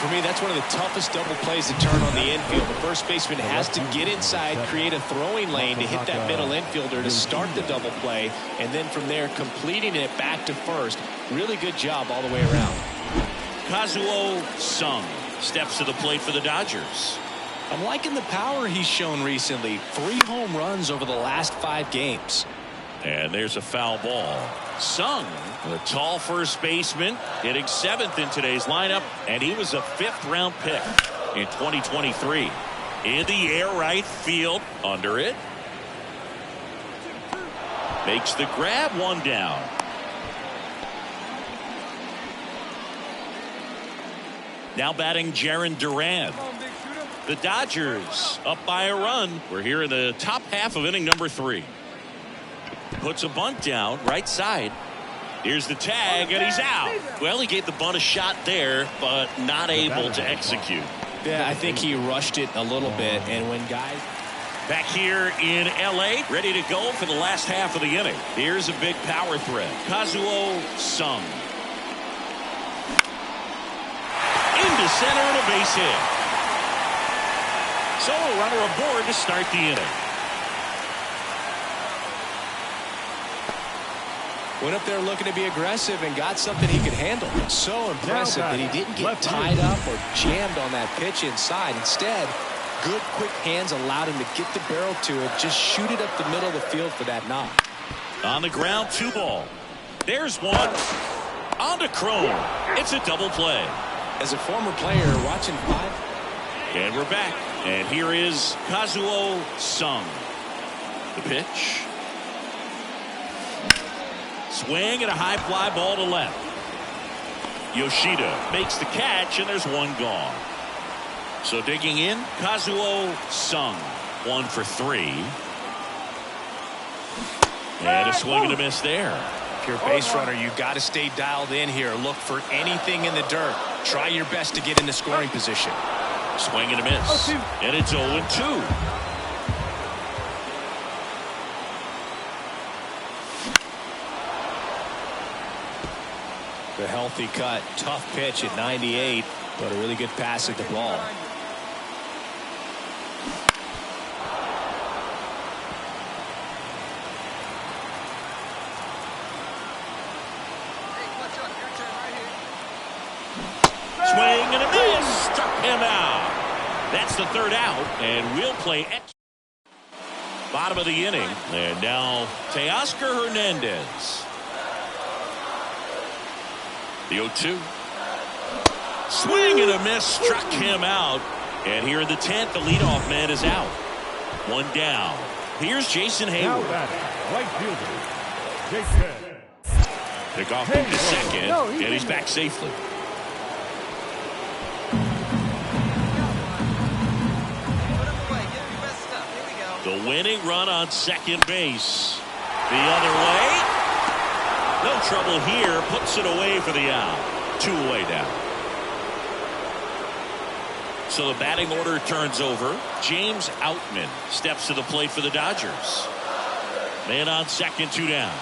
For me, that's one of the toughest double plays to turn on the infield. The first baseman has to get inside, create a throwing lane to hit that middle infielder to start the double play, and then from there, completing it back to first. Really good job all the way around. Kazuo Sung steps to the plate for the Dodgers. I'm liking the power he's shown recently. 3 home runs over the last 5 games. And there's a foul ball. Sung, the tall first baseman, hitting 7th in today's lineup, and he was a 5th-round pick in 2023. In the air, right field, under it. Makes the grab, 1 down. Now batting Jarren Duran. The Dodgers up by a run. We're here in the top half of inning number 3. Puts a bunt down, right side. Here's the tag, and he's out. Well, he gave the bunt a shot there, but not able to execute. Yeah, I think he rushed it a little bit, and when guys... Back here in L.A., ready to go for the last half of the inning. Here's a big power threat. Kazuo Sung. Into center and a base hit. So a runner aboard to start the inning. Went up there looking to be aggressive and got something he could handle. So impressive that he didn't get tied up or jammed on that pitch inside. Instead, good quick hands allowed him to get the barrel to it, just shoot it up the middle of the field for that knock. On the ground, 2 ball. There's one. On to Crone. It's a double play. As a former player, watching 5. And we're back. And here is Kazuo Sung. The pitch. Swing and a high fly ball to left. Yoshida makes the catch, and there's 1 gone. So digging in, Kazuo Sung. 1 for 3. And a swing and a miss there. If you're a base runner, you got to stay dialed in here. Look for anything in the dirt. Try your best to get in the scoring position. Swing and a miss. And it's 0-2. The healthy cut, tough pitch at 98, but a really good pass at the ball. Swing and a miss. Struck him out. That's the 3rd out, and we'll play bottom of the inning. And now Teoscar Hernandez. The 0-2. Swing and a miss. Struck him out. And here in the 10th, the leadoff man is out. 1 down. Here's Jason Hayward. Right fielder, Jason. Pick off him to second, and he's back safely. The winning run on second base. The other way. No trouble here. Puts it away for the out. 2 away now. So the batting order turns over. James Outman steps to the plate for the Dodgers. Man on second, 2 down.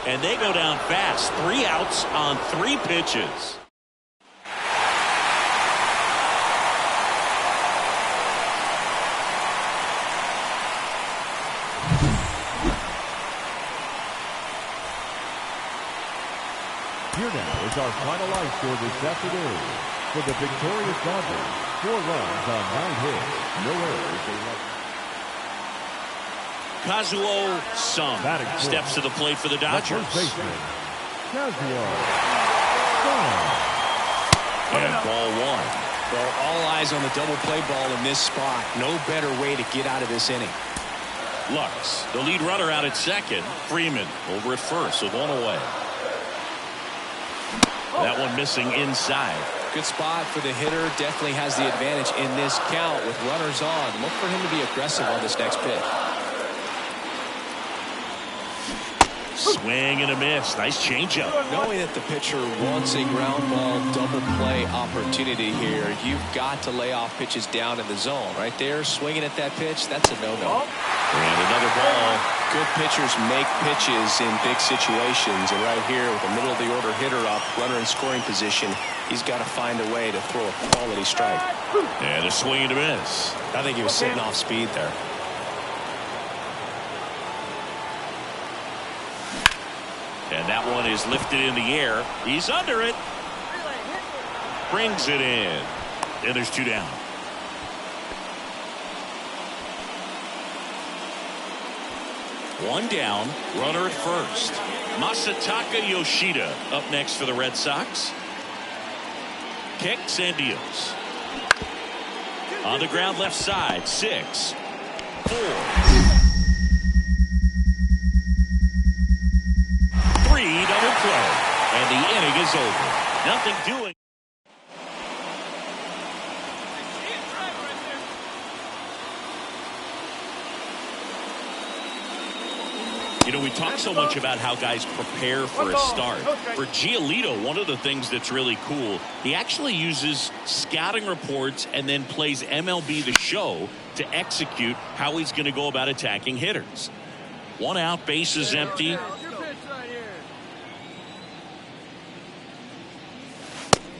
And they go down fast. 3 outs on 3 pitches. Here now is our final line score this afternoon. For the victorious Dodgers, 4 runs on 9 hits, no errors. Kazuo Sung steps to the plate for the Dodgers. Kazuo Sung. And ball 1. Well, all eyes on the double play ball in this spot. No better way to get out of this inning. Lux, the lead runner, out at second. Freeman over at first with 1 away. That one missing inside. Good spot for the hitter. Definitely has the advantage in this count with runners on. Look for him to be aggressive on this next pitch. Swing and a miss. Nice changeup. Knowing that the pitcher wants a ground ball double play opportunity here, you've got to lay off pitches down in the zone. Right there, swinging at that pitch, that's a no-no. And another ball. Good pitchers make pitches in big situations, and right here with the middle of the order hitter up, runner in scoring position, he's got to find a way to throw a quality strike. And a swing and a miss. I think he was sitting off speed there. And that one is lifted in the air. He's under it. Brings it in. And there's 2 down. One down, runner at first. Masataka Yoshida up next for the Red Sox. Kicks and deals. On the ground left side, 6, 4, 3, double play. And the inning is over. Nothing doing. You know, we talk so much about how guys prepare for a start. For Giolito, one of the things that's really cool, he actually uses scouting reports and then plays MLB The Show to execute how he's going to go about attacking hitters. 1 out, bases empty.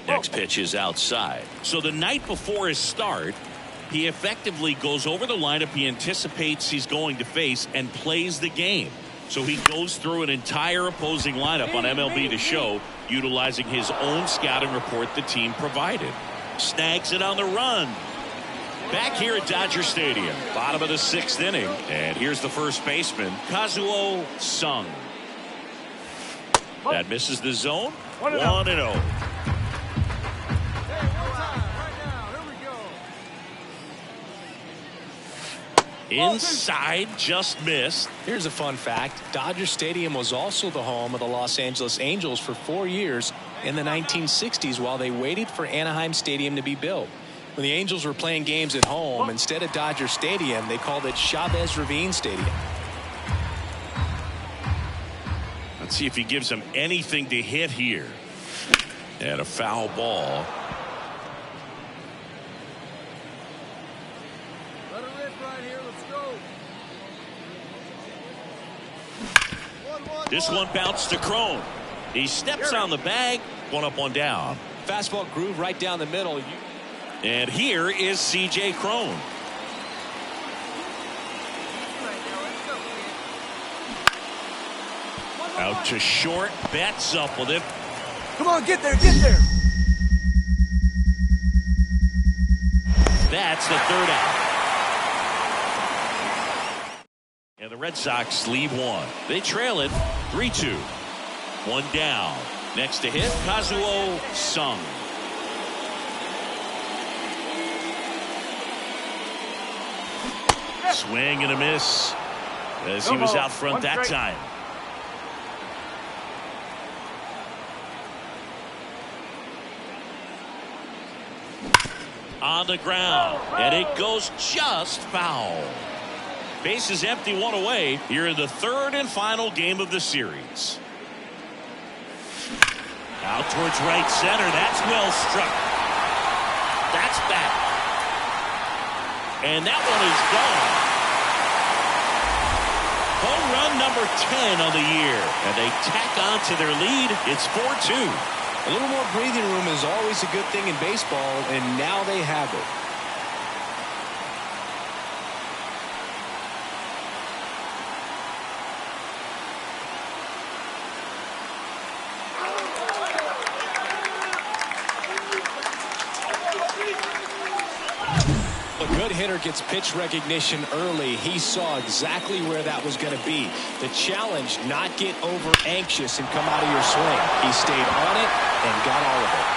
Next pitch is outside. So the night before his start, he effectively goes over the lineup he anticipates he's going to face and plays the game. So he goes through an entire opposing lineup on MLB The Show, utilizing his own scouting report the team provided. Snags it on the run. Back here at Dodger Stadium, bottom of the 6th inning. And here's the first baseman, Kazuo Sung. That misses the zone. 1-0. Inside, just missed. Here's a fun fact. Dodger Stadium was also the home of the Los Angeles Angels for 4 years in the 1960s while they waited for Anaheim Stadium to be built. When the Angels were playing games at home, instead of Dodger Stadium, they called it Chavez Ravine Stadium. Let's see if he gives him anything to hit here. And a foul ball. This one bounced to Crone. He steps on the bag. 1 up, 1 down. Fastball groove right down the middle. And here is C.J. Crone. Out to short. Betts up with it. Come on, get there, get there. That's the 3rd out. And the Red Sox lead 1. They trail it 3-2. 1 down. Next to hit, Kazuo Sung. Swing and a miss as he was out front that time. On the ground, and it goes just foul. Base is empty, 1 away here in the 3rd and final game of the series. Out towards right center. That's well struck. That's back. And that one is gone. Home run number 10 on the year. And they tack on to their lead. It's 4-2. A little more breathing room is always a good thing in baseball, and now they have it. A good hitter gets pitch recognition early. He saw exactly where that was going to be. The challenge, not get over anxious and come out of your swing. He stayed on it and got all of it.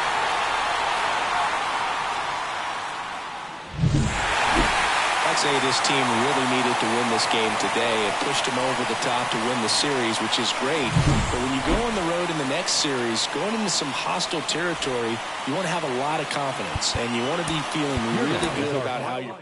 I'd say this team really needed to win this game today. It pushed them over the top to win the series, which is great. But when you go on the road in the next series, going into some hostile territory, you want to have a lot of confidence, and you want to be feeling really good about how you're.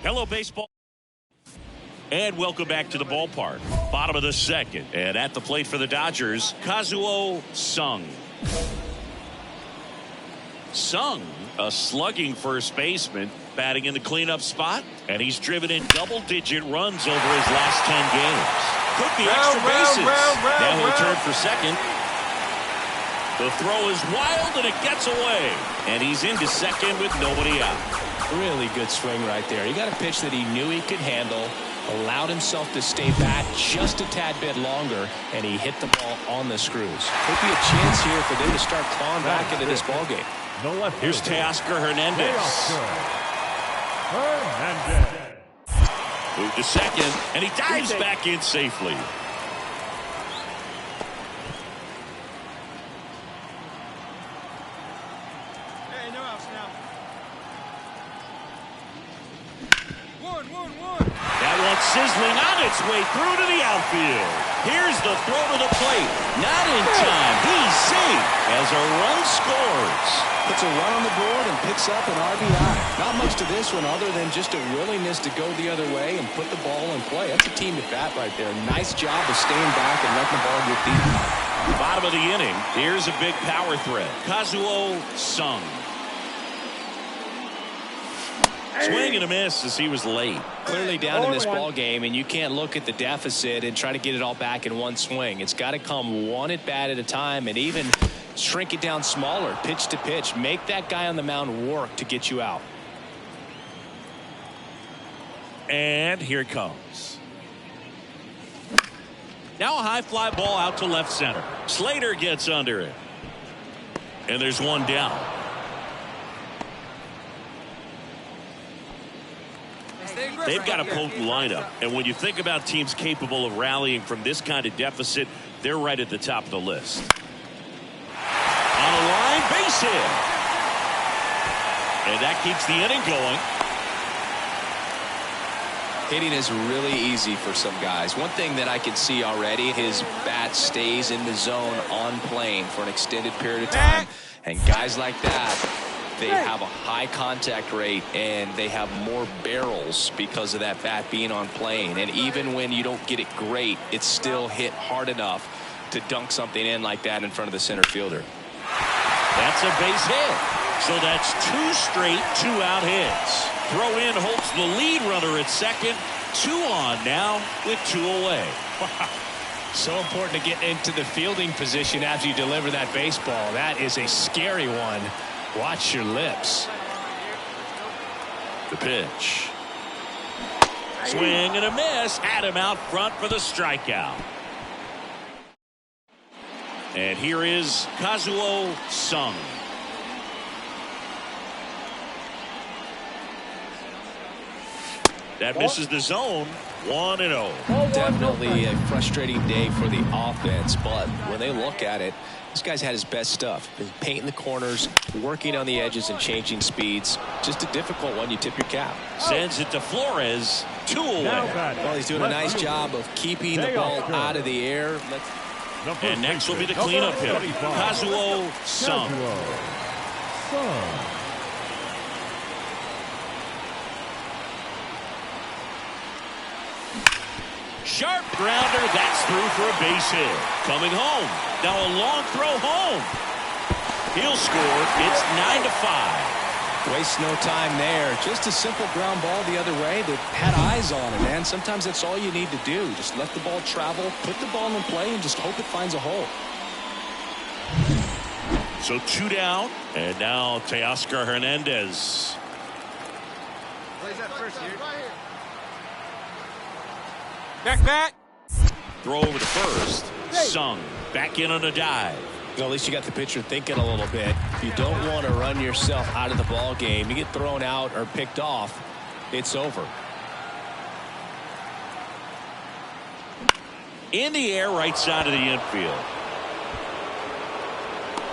Hello, baseball. And welcome back to the ballpark. Bottom of the second. And at the plate for the Dodgers, Kazuo Sung. Sung, a slugging first baseman, batting in the cleanup spot. And he's driven in double-digit runs over his last 10 games. Could be extra bases. Now he'll turn for second. The throw is wild, and it gets away. And he's into second with nobody out. Really good swing right there. He got a pitch that he knew he could handle, allowed himself to stay back just a tad bit longer, and he hit the ball on the screws. Could be a chance here for them to start clawing back into this ballgame. Here's Teoscar Hernandez. Move to second, and he dives back in safely. Hey, no outs now. One. That one's sizzling on its way through to the outfield. Here's the throw to the plate. Not in time. He's safe as a run scores. Puts a run on the board and picks up an RBI. Not much to this one other than just a willingness to go the other way and put the ball in play. That's a team at bat right there. Nice job of staying back and letting the ball get deep. Bottom of the inning. Here's a big power threat. Kazuo Sung. Swing and a miss as he was late. Clearly down in this ball game, and you can't look at the deficit and try to get it all back in one swing. It's got to come one at bat at a time, and even shrink it down smaller, pitch to pitch. Make that guy on the mound work to get you out. And here it comes. Now a high fly ball out to left center. Slater gets under it. And there's one down. They've got a potent lineup, and when you think about teams capable of rallying from this kind of deficit, they're right at the top of the list. On a line, base hit. And that keeps the inning going. Hitting is really easy for some guys. One thing that I can see already, his bat stays in the zone on plane for an extended period of time. And guys like that, they have a high contact rate and they have more barrels because of that bat being on plane. And even when you don't get it great, it's still hit hard enough to dunk something in like that in front of the center fielder. That's a base hit. So that's two straight two-out hits. Throw in holds the lead runner at second. 2 on now with 2 away. So important to get into the fielding position as you deliver that baseball. That is a scary one. Watch your lips. The pitch. Swing and a miss. Had him out front for the strikeout. And here is Kazuo Sung. That misses the zone. 1-0. Definitely a frustrating day for the offense, but when they look at it, this guy's had his best stuff. Been painting the corners, working on the edges and changing speeds. Just a difficult one. You tip your cap. Sends it to Flores. 2 away. Well, he's doing a nice job of keeping the ball out of the air. And next will be the cleanup hitter, Kazuo Sung. Sharp grounder, that's through for a base hit. Coming home. Now a long throw home. He'll score. It's 9-5. Waste no time there. Just a simple ground ball the other way that had eyes on it, man. Sometimes that's all you need to do. Just let the ball travel, put the ball in play, and just hope it finds a hole. So 2 down, and now Teoscar Hernandez. Plays that first here. Back. Throw over to first. Sung back in on a dive. Well, at least you got the pitcher thinking a little bit. You don't want to run yourself out of the ball game. You get thrown out or picked off, it's over. In the air, right side of the infield.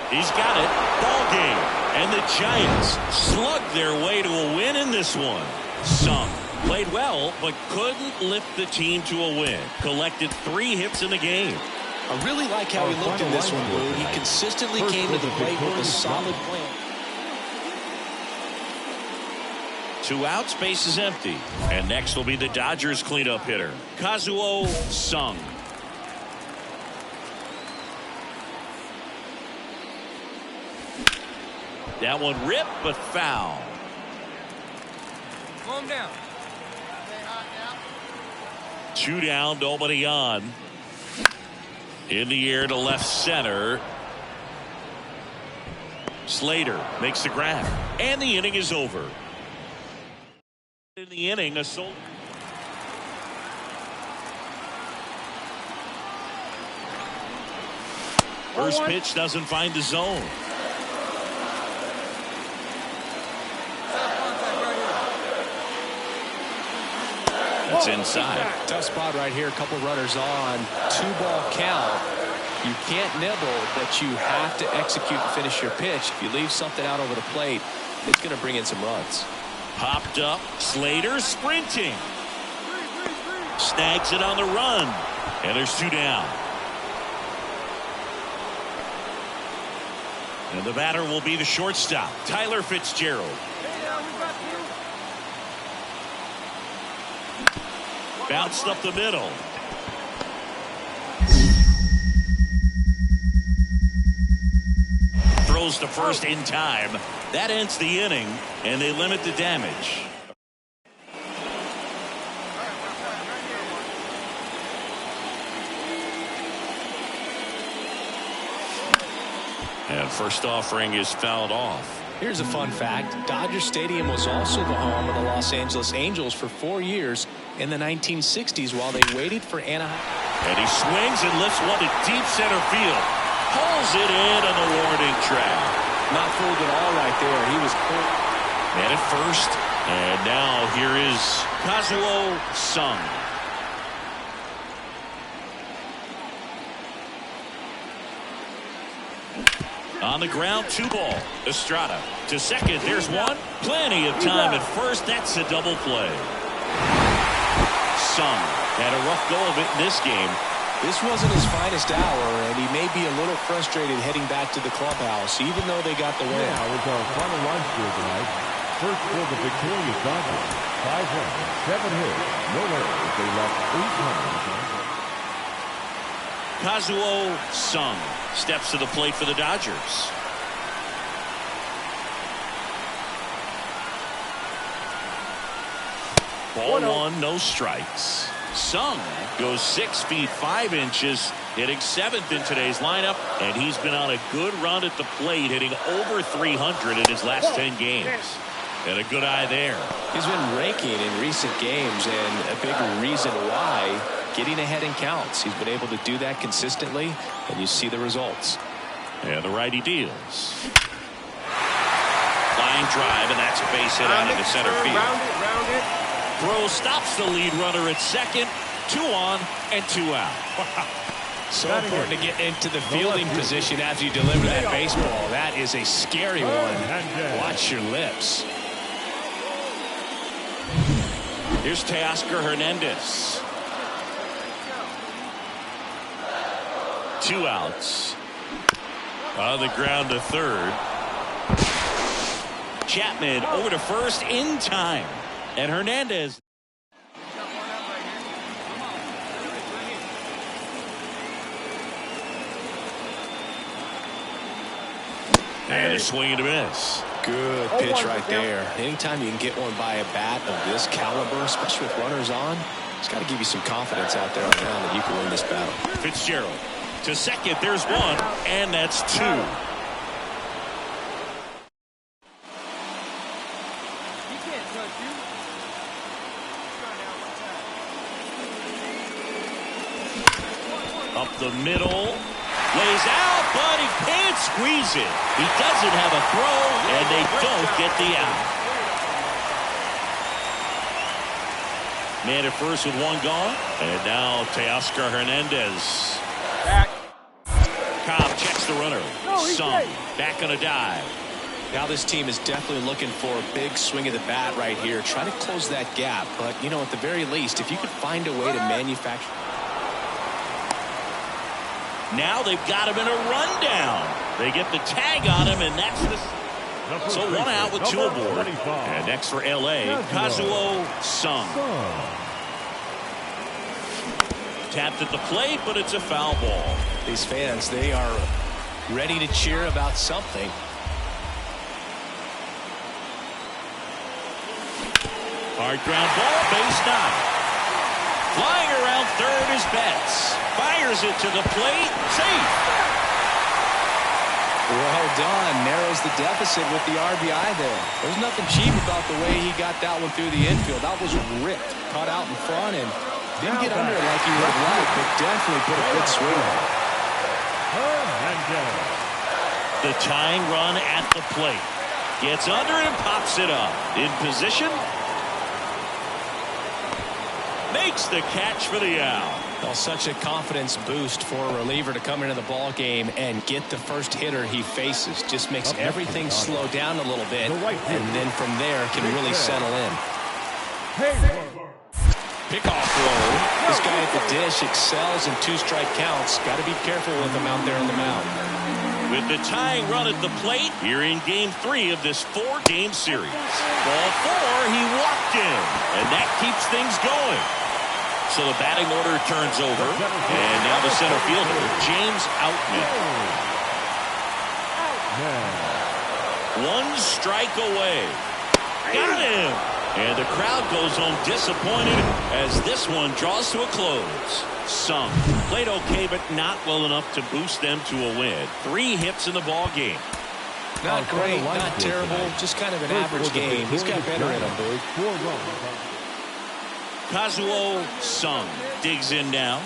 He's got it. Ball game. And the Giants slug their way to a win in this one. Sung played well, but couldn't lift the team to a win. Collected 3 hits in the game. I really like how he looked in this one, Blue. He consistently came to the plate with a solid plan. 2 outs, base is empty. And next will be the Dodgers cleanup hitter, Kazuo Sung. That one ripped, but foul. Calm down. 2 down, nobody on. In the air to left center. Slater makes the grab, and the inning is over. In the inning, a sold. First pitch doesn't find the zone. That's inside. Tough spot right here. A couple runners on. 2-ball count. You can't nibble, but you have to execute and finish your pitch. If you leave something out over the plate, it's going to bring in some runs. Popped up. Slater sprinting. Snags it on the run. And there's 2 down. And the batter will be the shortstop, Tyler Fitzgerald. Bounced up the middle. Throws to first in time. That ends the inning, and they limit the damage. And first offering is fouled off. Here's a fun fact. Dodger Stadium was also the home of the Los Angeles Angels for 4 years in the 1960s while they waited for Anaheim. And he swings and lifts one to deep center field. Pulls it in on the warning track. Not fooled at all right there. He was cool. Man at first. And now here is Kazuo Sung. On the ground, 2 ball. Estrada to second. There's one. Plenty of time at first. That's a double play. Sung had a rough go of it in this game. This wasn't his finest hour, and he may be a little frustrated heading back to the clubhouse, even though they got the win. Now is our final line score tonight. First for the victorious Dodgers. 5 runs, 7 hits, no errors. They left 8 runners on. Kazuo Sung steps to the plate for the Dodgers. Ball 1, no strikes. Sung goes 6 feet 5 inches, hitting 7th in today's lineup, and he's been on a good run at the plate, hitting over 300 in his last 10 games. And a good eye there. He's been raking in recent games, and a big reason why, getting ahead in counts. He's been able to do that consistently, and you see the results. And the righty deals. Line drive, and that's a base hit out into center field. Round it. Throw stops the lead runner at second. 2 on and 2 out. So important to get into the fielding position as you deliver that baseball. That is a scary one. Watch your lips. Here's Teoscar Hernandez. 2 outs. On the ground to third. Chapman over to first in time. And Hernandez. And a swing and a miss. Good pitch right there. Anytime you can get one by a bat of this caliber, especially with runners on, it's got to give you some confidence out there on the mound that you can win this battle. Fitzgerald to second. There's 1, and that's 2. Up the middle. Lays out, but he can't squeeze it. He doesn't have a throw, and they don't get the out. Man at first with 1 gone. And now Teoscar Hernandez. Back. Cobb checks the runner. Sung back on a dive. Now this team is definitely looking for a big swing of the bat right here. Try to close that gap. But, you know, at the very least, if you could find a way to manufacture. Now they've got him in a rundown. They get the tag on him, and that's the... So one out with two aboard. And next for LA, Kazuo Sung. Tapped at the plate, but it's a foul ball. These fans, they are ready to cheer about something. Hard ground ball, base knock. Flying around third is Betts. Fires it to the plate, safe. Well done. Narrows the deficit with the RBI there. There's nothing cheap about the way he got that one through the infield. That was ripped. Caught out in front and didn't get under it like he would have liked, but definitely put a good swing on it. The tying run at the plate. Gets under it and pops it up. In position. Makes the catch for the out. Well, such a confidence boost for a reliever to come into the ball game and get the first hitter he faces. Just makes everything slow down a little bit, and then from there can really settle in. Pickoff throw. This guy at the dish excels in two-strike counts. Got to be careful with him out there on the mound. With the tying run at the plate, here in Game 3 of this 4-game series. Ball 4, he walked in, and that keeps things going. So the batting order turns over, and now the center fielder, James Outman. 1 strike away. Got him! And the crowd goes home disappointed as this one draws to a close. Sung played okay, but not well enough to boost them to a win. 3 hits in the ball game. Not great, not terrible, just kind of an average game. He's got better in him, Boog. Kazuo Sung digs in now.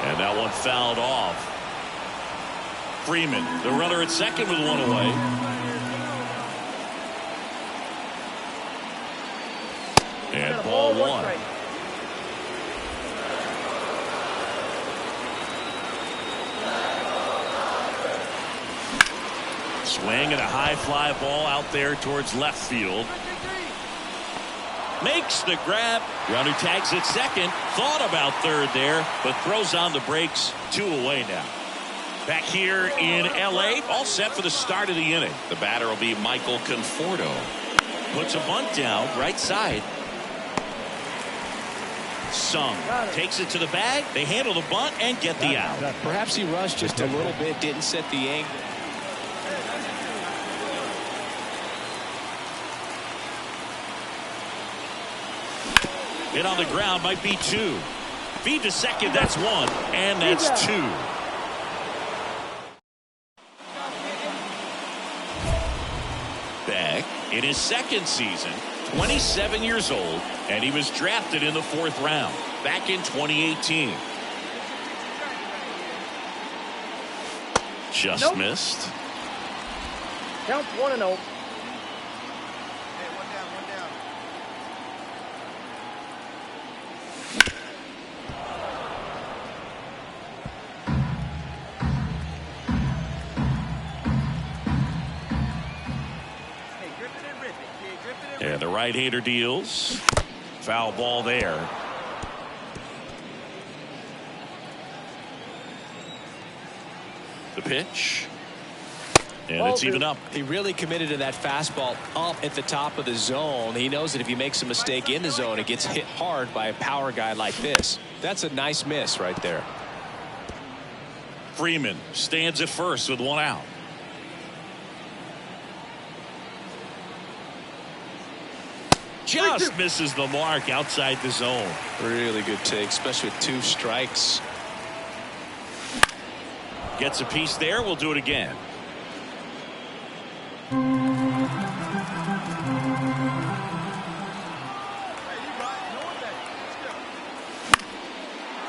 And that one fouled off. Freeman, the runner at second with 1 away. And ball 1. Swing and a high fly ball out there towards left field. Makes the grab. Runner tags at second. Thought about third there, but throws on the brakes. 2 away now. Back here in LA, all set for the start of the inning. The batter will be Michael Conforto. Puts a bunt down, right side. Sung takes it to the bag. They handle the bunt and get the out. Perhaps he rushed just a little bit, didn't set the angle. Hit on the ground might be 2. Feed to second, that's 1. And that's 2. Back in his second season, 27 years old, and he was drafted in the 4th round back in 2018. Just missed. Count 1-0. And the right-hander deals. Foul ball there. The pitch. And it's even up. He really committed to that fastball up at the top of the zone. He knows that if he makes a mistake in the zone, it gets hit hard by a power guy like this. That's a nice miss right there. Freeman stands at first with 1 out. Just misses the mark outside the zone. Really good take, especially with 2 strikes. Gets a piece there. We'll do it again.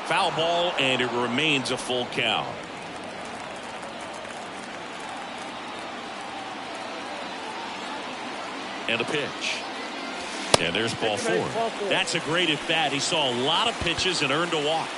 Foul ball, and it remains a full count. And a pitch. And there's ball 4. That's a great at bat. He saw a lot of pitches and earned a walk.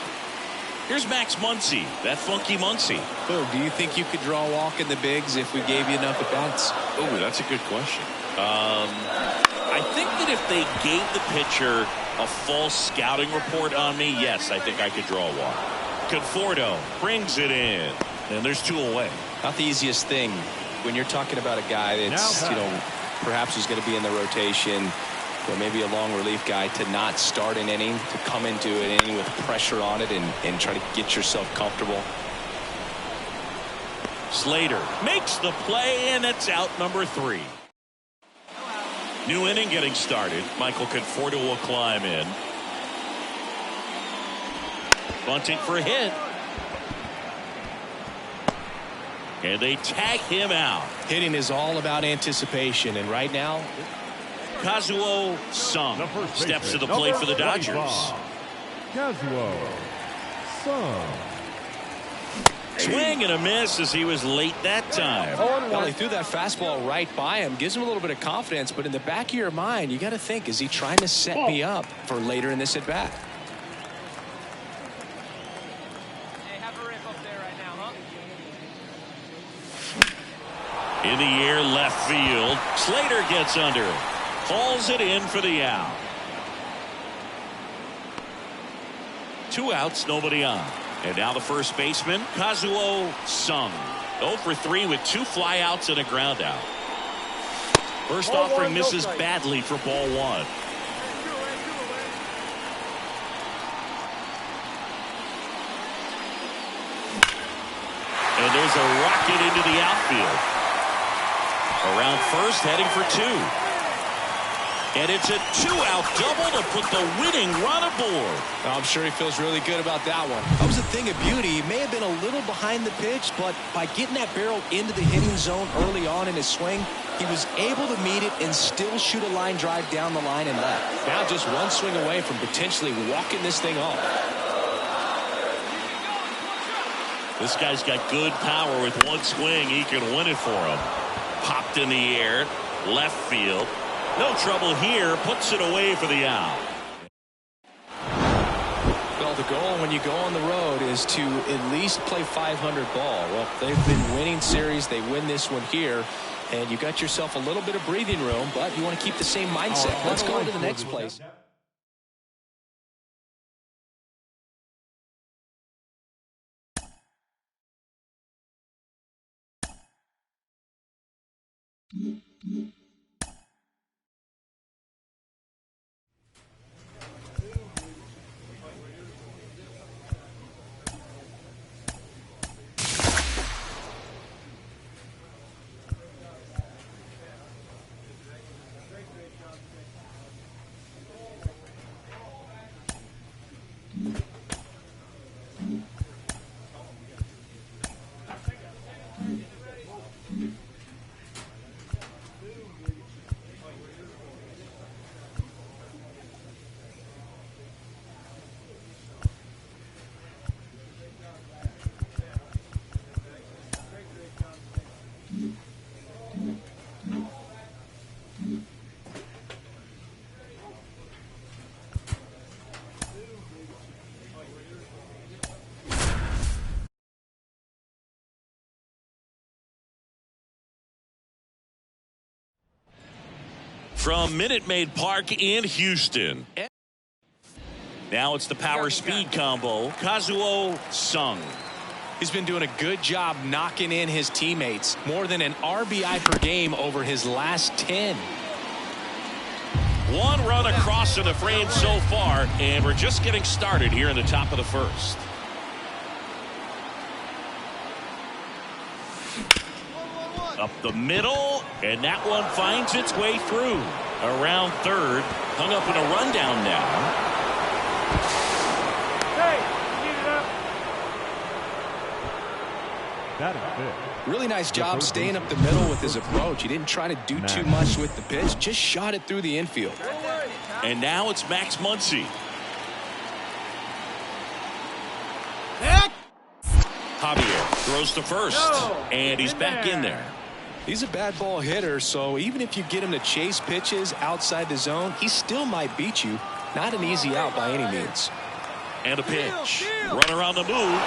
Here's Max Muncy, that funky Muncy. Oh, do you think you could draw a walk in the bigs if we gave you enough at bats? Oh, that's a good question. I think that if they gave the pitcher a full scouting report on me, yes, I think I could draw a walk. Conforto brings it in, and there's 2 away. Not the easiest thing when you're talking about a guy that's, perhaps is going to be in the rotation, or maybe a long relief guy, to not start an inning, to come into an inning with pressure on it and try to get yourself comfortable. Slater makes the play, and it's out number 3. New inning getting started. Michael Conforto will climb in. Bunting for a hit. And they tag him out. Hitting is all about anticipation, and right now, Kazuo Sung steps to the plate for the Dodgers. Kazuo Sung. Swing and a miss as he was late that time. Well, he threw that fastball right by him. Gives him a little bit of confidence, but in the back of your mind, you got to think, is he trying to set me up for later in this at bat? Hey, have a rip up there right now, huh? In the air, left field. Slater gets under it. Calls it in for the out. 2 outs, nobody on. And now the first baseman, Kazuo Sung. 0 for 3 with 2 flyouts and a ground out. First offering misses badly for ball 1. And there's a rocket into the outfield. Around first, heading for 2. And it's a 2-out double to put the winning run aboard. I'm sure he feels really good about that one. That was a thing of beauty. He may have been a little behind the pitch, but by getting that barrel into the hitting zone early on in his swing, he was able to meet it and still shoot a line drive down the line and left. Now just one swing away from potentially walking this thing off. This guy's got good power. With one swing, he can win it for him. Popped in the air, left field. No trouble here, puts it away for the out. Well, the goal when you go on the road is to at least play 500 ball. Well, they've been winning series. They win this one here, and you got yourself a little bit of breathing room, but you want to keep the same mindset. Let's go to the next place. From Minute Maid Park in Houston. Now it's the power speed combo. Kazuo Sung. He's been doing a good job knocking in his teammates. More than an RBI per game over his last 10. 1 run across in the frame so far, and we're just getting started here in the top of the first. Up the middle, and that one finds its way through. Around third, hung up in a rundown now. Hey, get it up. That is it. Really nice job staying up the middle with his approach. He didn't try to do too much with the pitch, just shot it through the infield. And now it's Max Muncy. Javier throws to first, and he's back in there. He's a bad ball hitter, so even if you get him to chase pitches outside the zone, he still might beat you. Not an easy out by any means. And a pitch. Runner on the move.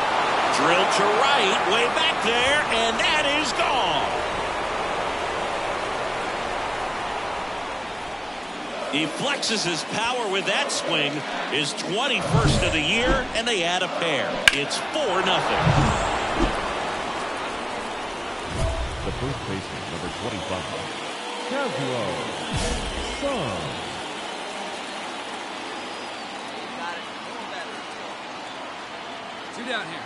Drilled to right, way back there, and that is gone. He flexes his power with that swing, his 21st of the year, and they add a pair. It's 4-0. The first baseman, number 25, Casual. Son. 2 down here.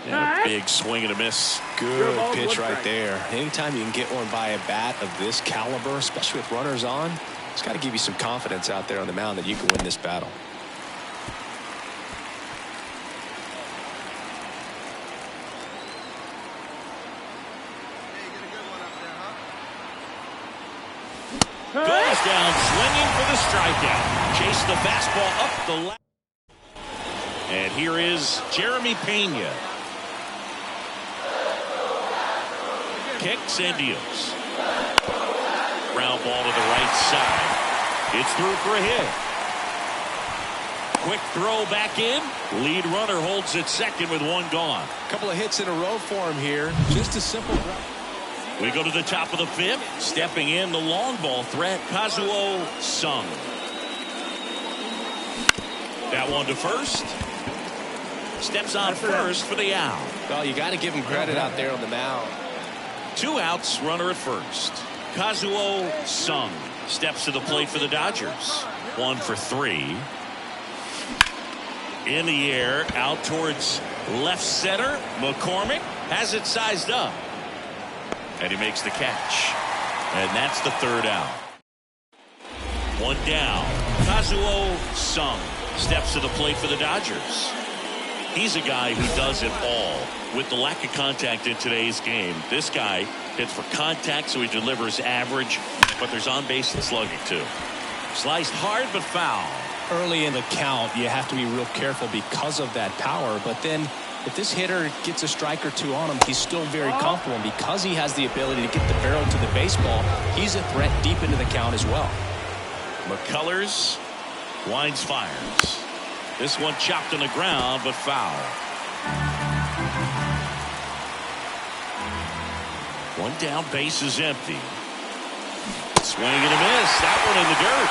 Yeah, big swing and a miss. Good pitch right there. Anytime you can get one by a bat of this caliber, especially with runners on, it's got to give you some confidence out there on the mound that you can win this battle. Goes down swinging for the strikeout. Chase the fastball up the left. And here is Jeremy Pena. Kicks and deals. Ground ball to the right side. It's through for a hit. Quick throw back in. Lead runner holds at second with 1 gone. A couple of hits in a row for him here. Just a simple. We go to the top of the 5th. Stepping in, the long ball threat, Kazuo Sung. That one to first. Steps on first for the out. Well, you got to give him credit out there on the mound. 2 outs, runner at first. Kazuo Sung steps to the plate for the Dodgers. 1 for 3. In the air, out towards left center. McCormick has it sized up. And he makes the catch. And that's the 3rd out. 1 down. Kazuo Sung steps to the plate for the Dodgers. He's a guy who does it all. With the lack of contact in today's game, this guy hits for contact, so he delivers average, but there's on base and slugging too. Sliced hard but foul. Early in the count, you have to be real careful because of that power, but then if this hitter gets a strike or 2 on him, he's still very comfortable. And because he has the ability to get the barrel to the baseball, he's a threat deep into the count as well. McCullers winds, fires. This one chopped on the ground, but foul. 1 down, base is empty. Swing and a miss. That one in the dirt.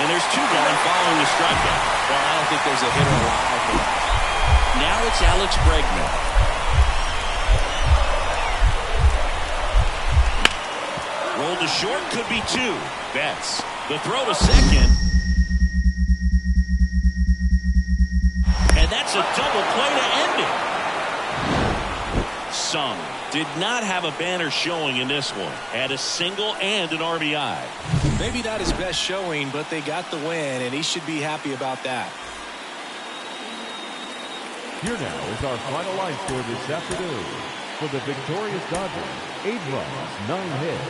And there's 2 gone following the strikeout. Well, I don't think there's a hitter alive for that. Now it's Alex Bregman. Roll to short, could be 2. Betts. The throw to second. And that's a double play to end it. Sung did not have a banner showing in this one. Had a single and an RBI. Maybe not his best showing, but they got the win, and he should be happy about that. Here now is our final line score this afternoon. For the victorious Dodgers, 8 runs, 9 hits,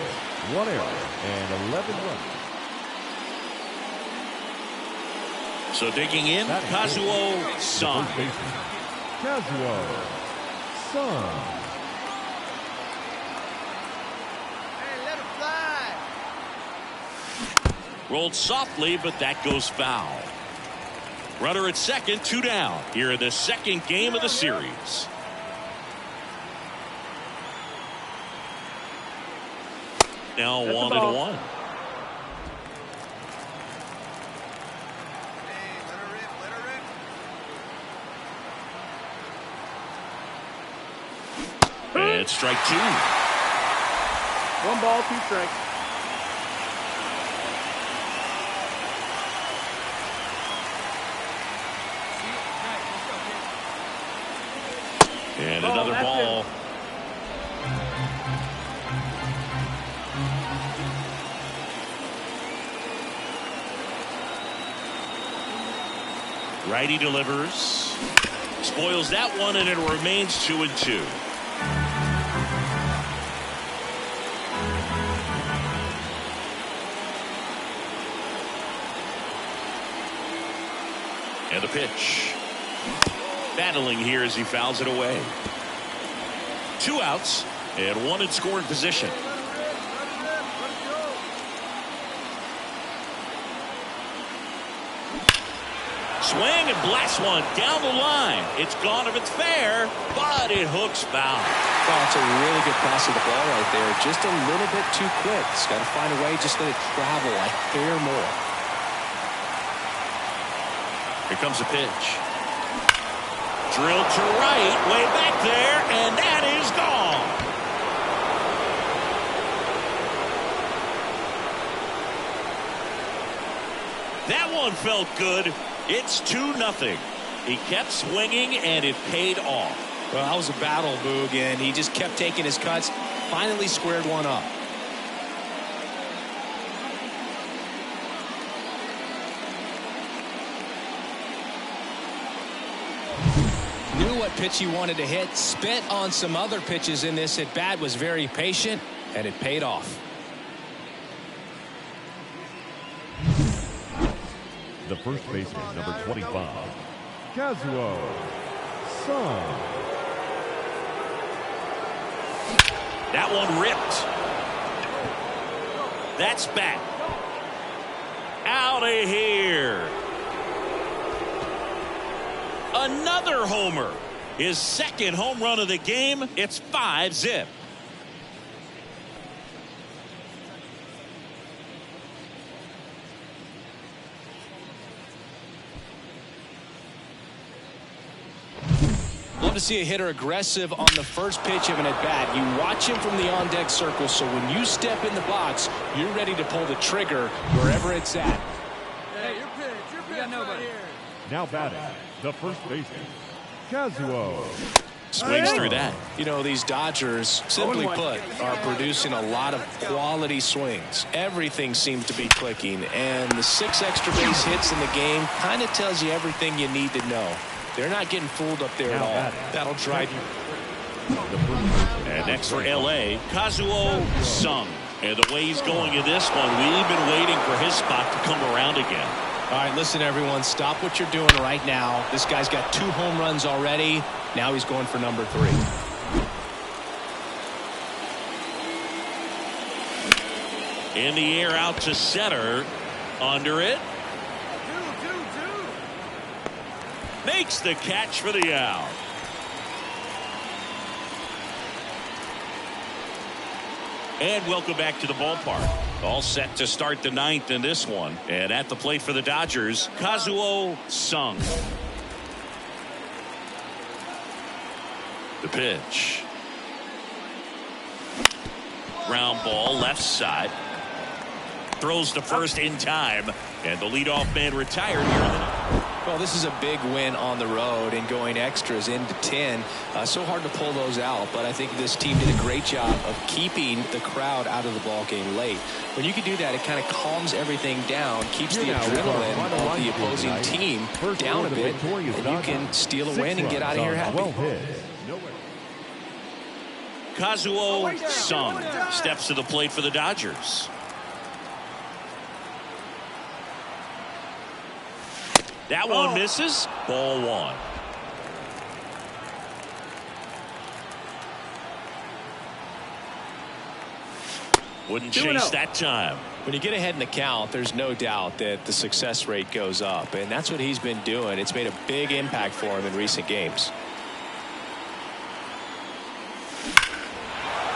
1 error, and 11 runs. So digging in, Kazuo Sung. Kazuo Sung. Hey, let him fly. Rolled softly, but that goes foul. Runner at second, 2 down. Here in the 2nd game of the series. Now 1-1. And strike 2. 1 ball, 2 strikes. And another ball. Righty delivers. Spoils that one, and it remains 2-2. And the pitch. Battling here as he fouls it away. 2 outs and 1 in scoring position. swing and blasts one down the line. It's gone if it's fair, but it hooks foul. Well, it's a really good pass of the ball right there. Just a little bit too quick. It's got to find a way, just let it travel a hair more. Here comes a pitch. Drilled to right, way back there, and that is gone. That one felt good. It's 2-0. He kept swinging, and it paid off. Well, that was a battle, Boog, and he just kept taking his cuts. Finally squared one up. Knew what pitch he wanted to hit. Spent on some other pitches in this at bat. Was very patient, and it paid off. The first baseman, number 25, Kazuo Sung. That one ripped. That's back. Out of here. Another homer. His second home run of the game. It's 5-zip. Love to see a hitter aggressive on the first pitch of an at-bat. You watch him from the on-deck circle, so when you step in the box, you're ready to pull the trigger wherever it's at. Hey, your pitch. You got nobody. Right here. Now batting, the first baseman, Kazuo. Swings through that. You know, these Dodgers, simply put, are producing a lot of quality swings. Everything seems to be clicking, and the 6 extra base hits in the game kind of tells you everything you need to know. They're not getting fooled up there at all. That'll drive you. And next for L.A., Kazuo Sung. And the way he's going in this one, we've been waiting for his spot to come around again. All right, listen, everyone. Stop what you're doing right now. This guy's got 2 home runs already. Now he's going for number 3. In the air out to center. Under it. Makes the catch for the out. And welcome back to the ballpark. All set to start the 9th in this one. And at the plate for the Dodgers, Kazuo Sung. The pitch. Ground ball left side. Throws to first in time. And the leadoff man retired here in the 9th. Well, this is a big win on the road and going extras into 10. So hard to pull those out, but I think this team did a great job of keeping the crowd out of the ball game late. When you can do that, it kind of calms everything down, keeps the adrenaline of the opposing team down a bit, and you can steal a win and get out of here happy. Kazuo Sung steps to the plate for the Dodgers. That one misses. Ball 1. Wouldn't chase that time. When you get ahead in the count, there's no doubt that the success rate goes up, and that's what he's been doing. It's made a big impact for him in recent games.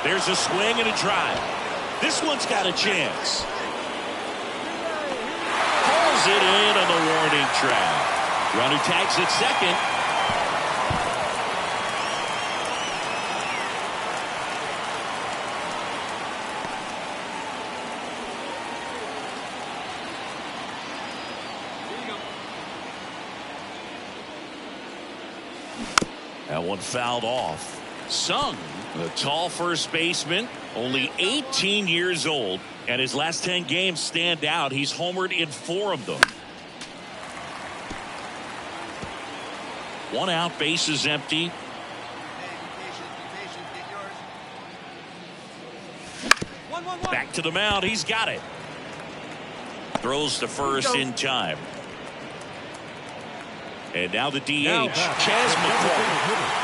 There's a swing and a drive. This one's got a chance. Pulls it in on the warning track. Runner tags at second. That one fouled off. Sung, the tall first baseman, only 18 years old, and his last 10 games stand out. He's homered in 4 of them. 1 out, base is empty. Back to the mound, he's got it. Throws to first in time. And now the DH, Chas McCormick.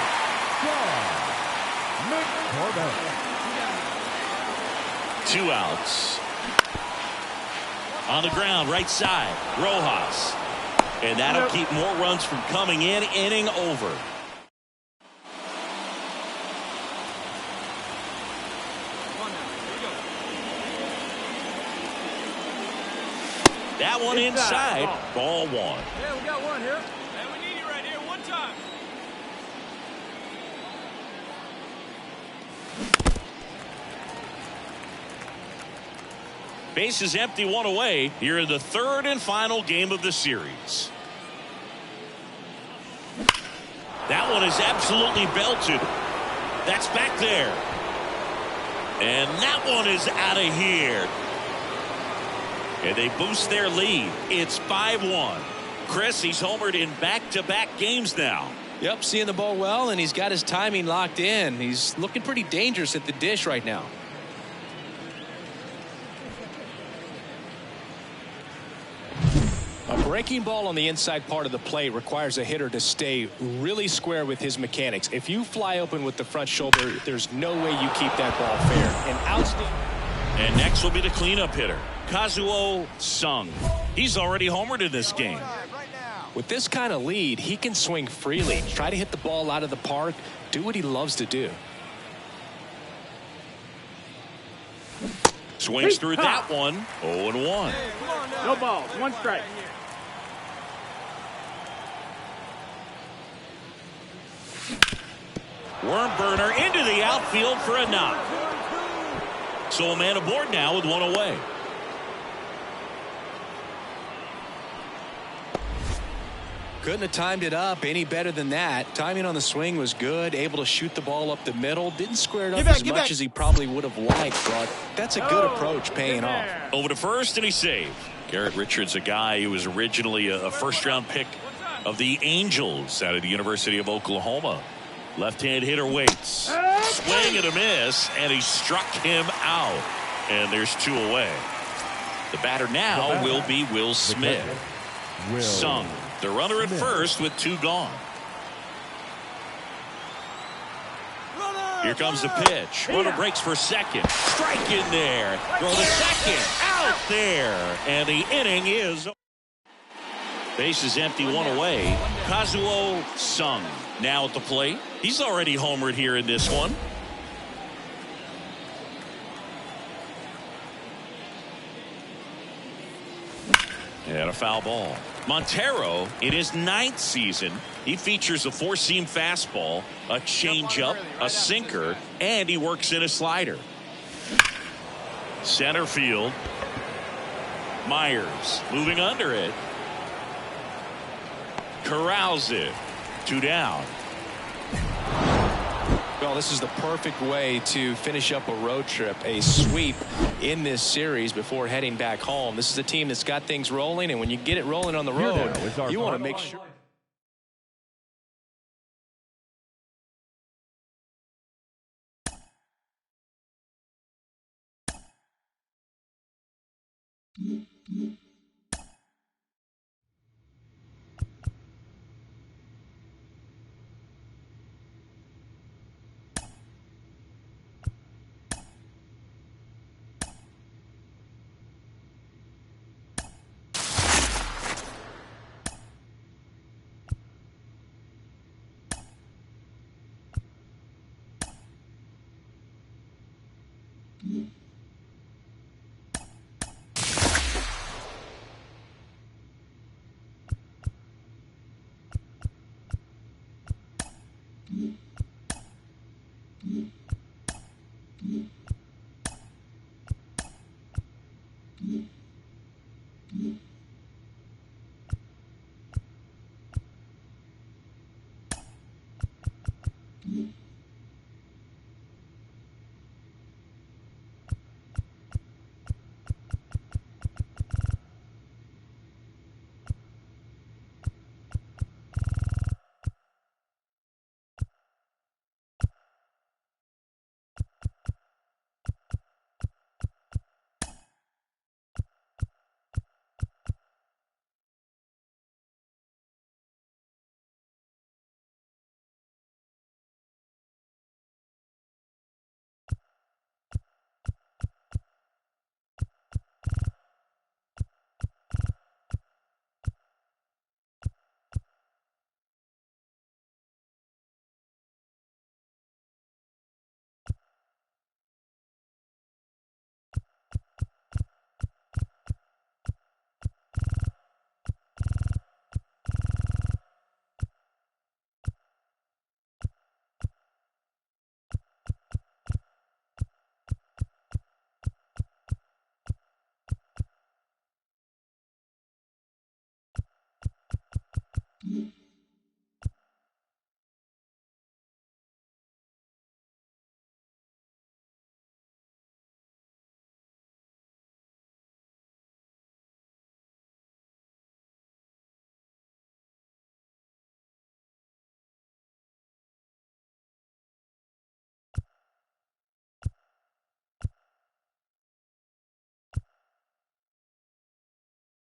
2 outs. On the ground, right side, Rojas. And that'll keep more runs from coming in. Inning over. That one inside. Ball one. Yeah, we got one here. Hey, we need you right here. One time. Base is empty, one away here in the third and final game of the series. That one is absolutely belted. That's back there. And that one is out of here. And they boost their lead. It's 5-1. Chris, he's homered in back-to-back games now. Yep, seeing the ball well, and he's got his timing locked in. He's looking pretty dangerous at the dish right now. A breaking ball on the inside part of the plate requires a hitter to stay really square with his mechanics. If you fly open with the front shoulder, there's no way you keep that ball fair. An outstanding. And next will be the cleanup hitter, Kazuo Sung. He's already homered in this game. With this kind of lead, he can swing freely, try to hit the ball out of the park, do what he loves to do. Swings through that one. 0-1. No balls. One strike. Worm burner into the outfield for a knock. So a man aboard now with one away. Couldn't have timed it up any better than that. Timing on the swing was good. Able to shoot the ball up the middle. Didn't square it up as much as he probably would have liked, but that's a good approach paying off. Over to first, and he saved. Garrett Richards, a guy who was originally a first-round pick of the Angels out of the University of Oklahoma. Left-hand hitter waits. Swing and a miss, and he struck him out. And there's two away. The batter now will be Will Smith. Sung, the runner at first with two gone. Here comes the pitch. Runner breaks for second. Strike in there. Throw to second. Out there. And the inning is. Base is empty, one away. Kazuo Sung now at the plate. He's already homered here in this one. And a foul ball. Montero, in his 9th season, he features a four-seam fastball, a changeup, a sinker, and he works in a slider. Center field. Myers moving under it. Corrals it. 2 down. Well, this is the perfect way to finish up a road trip, a sweep in this series before heading back home. This is a team that's got things rolling, and when you get it rolling on the road, you want to make sure.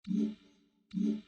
1.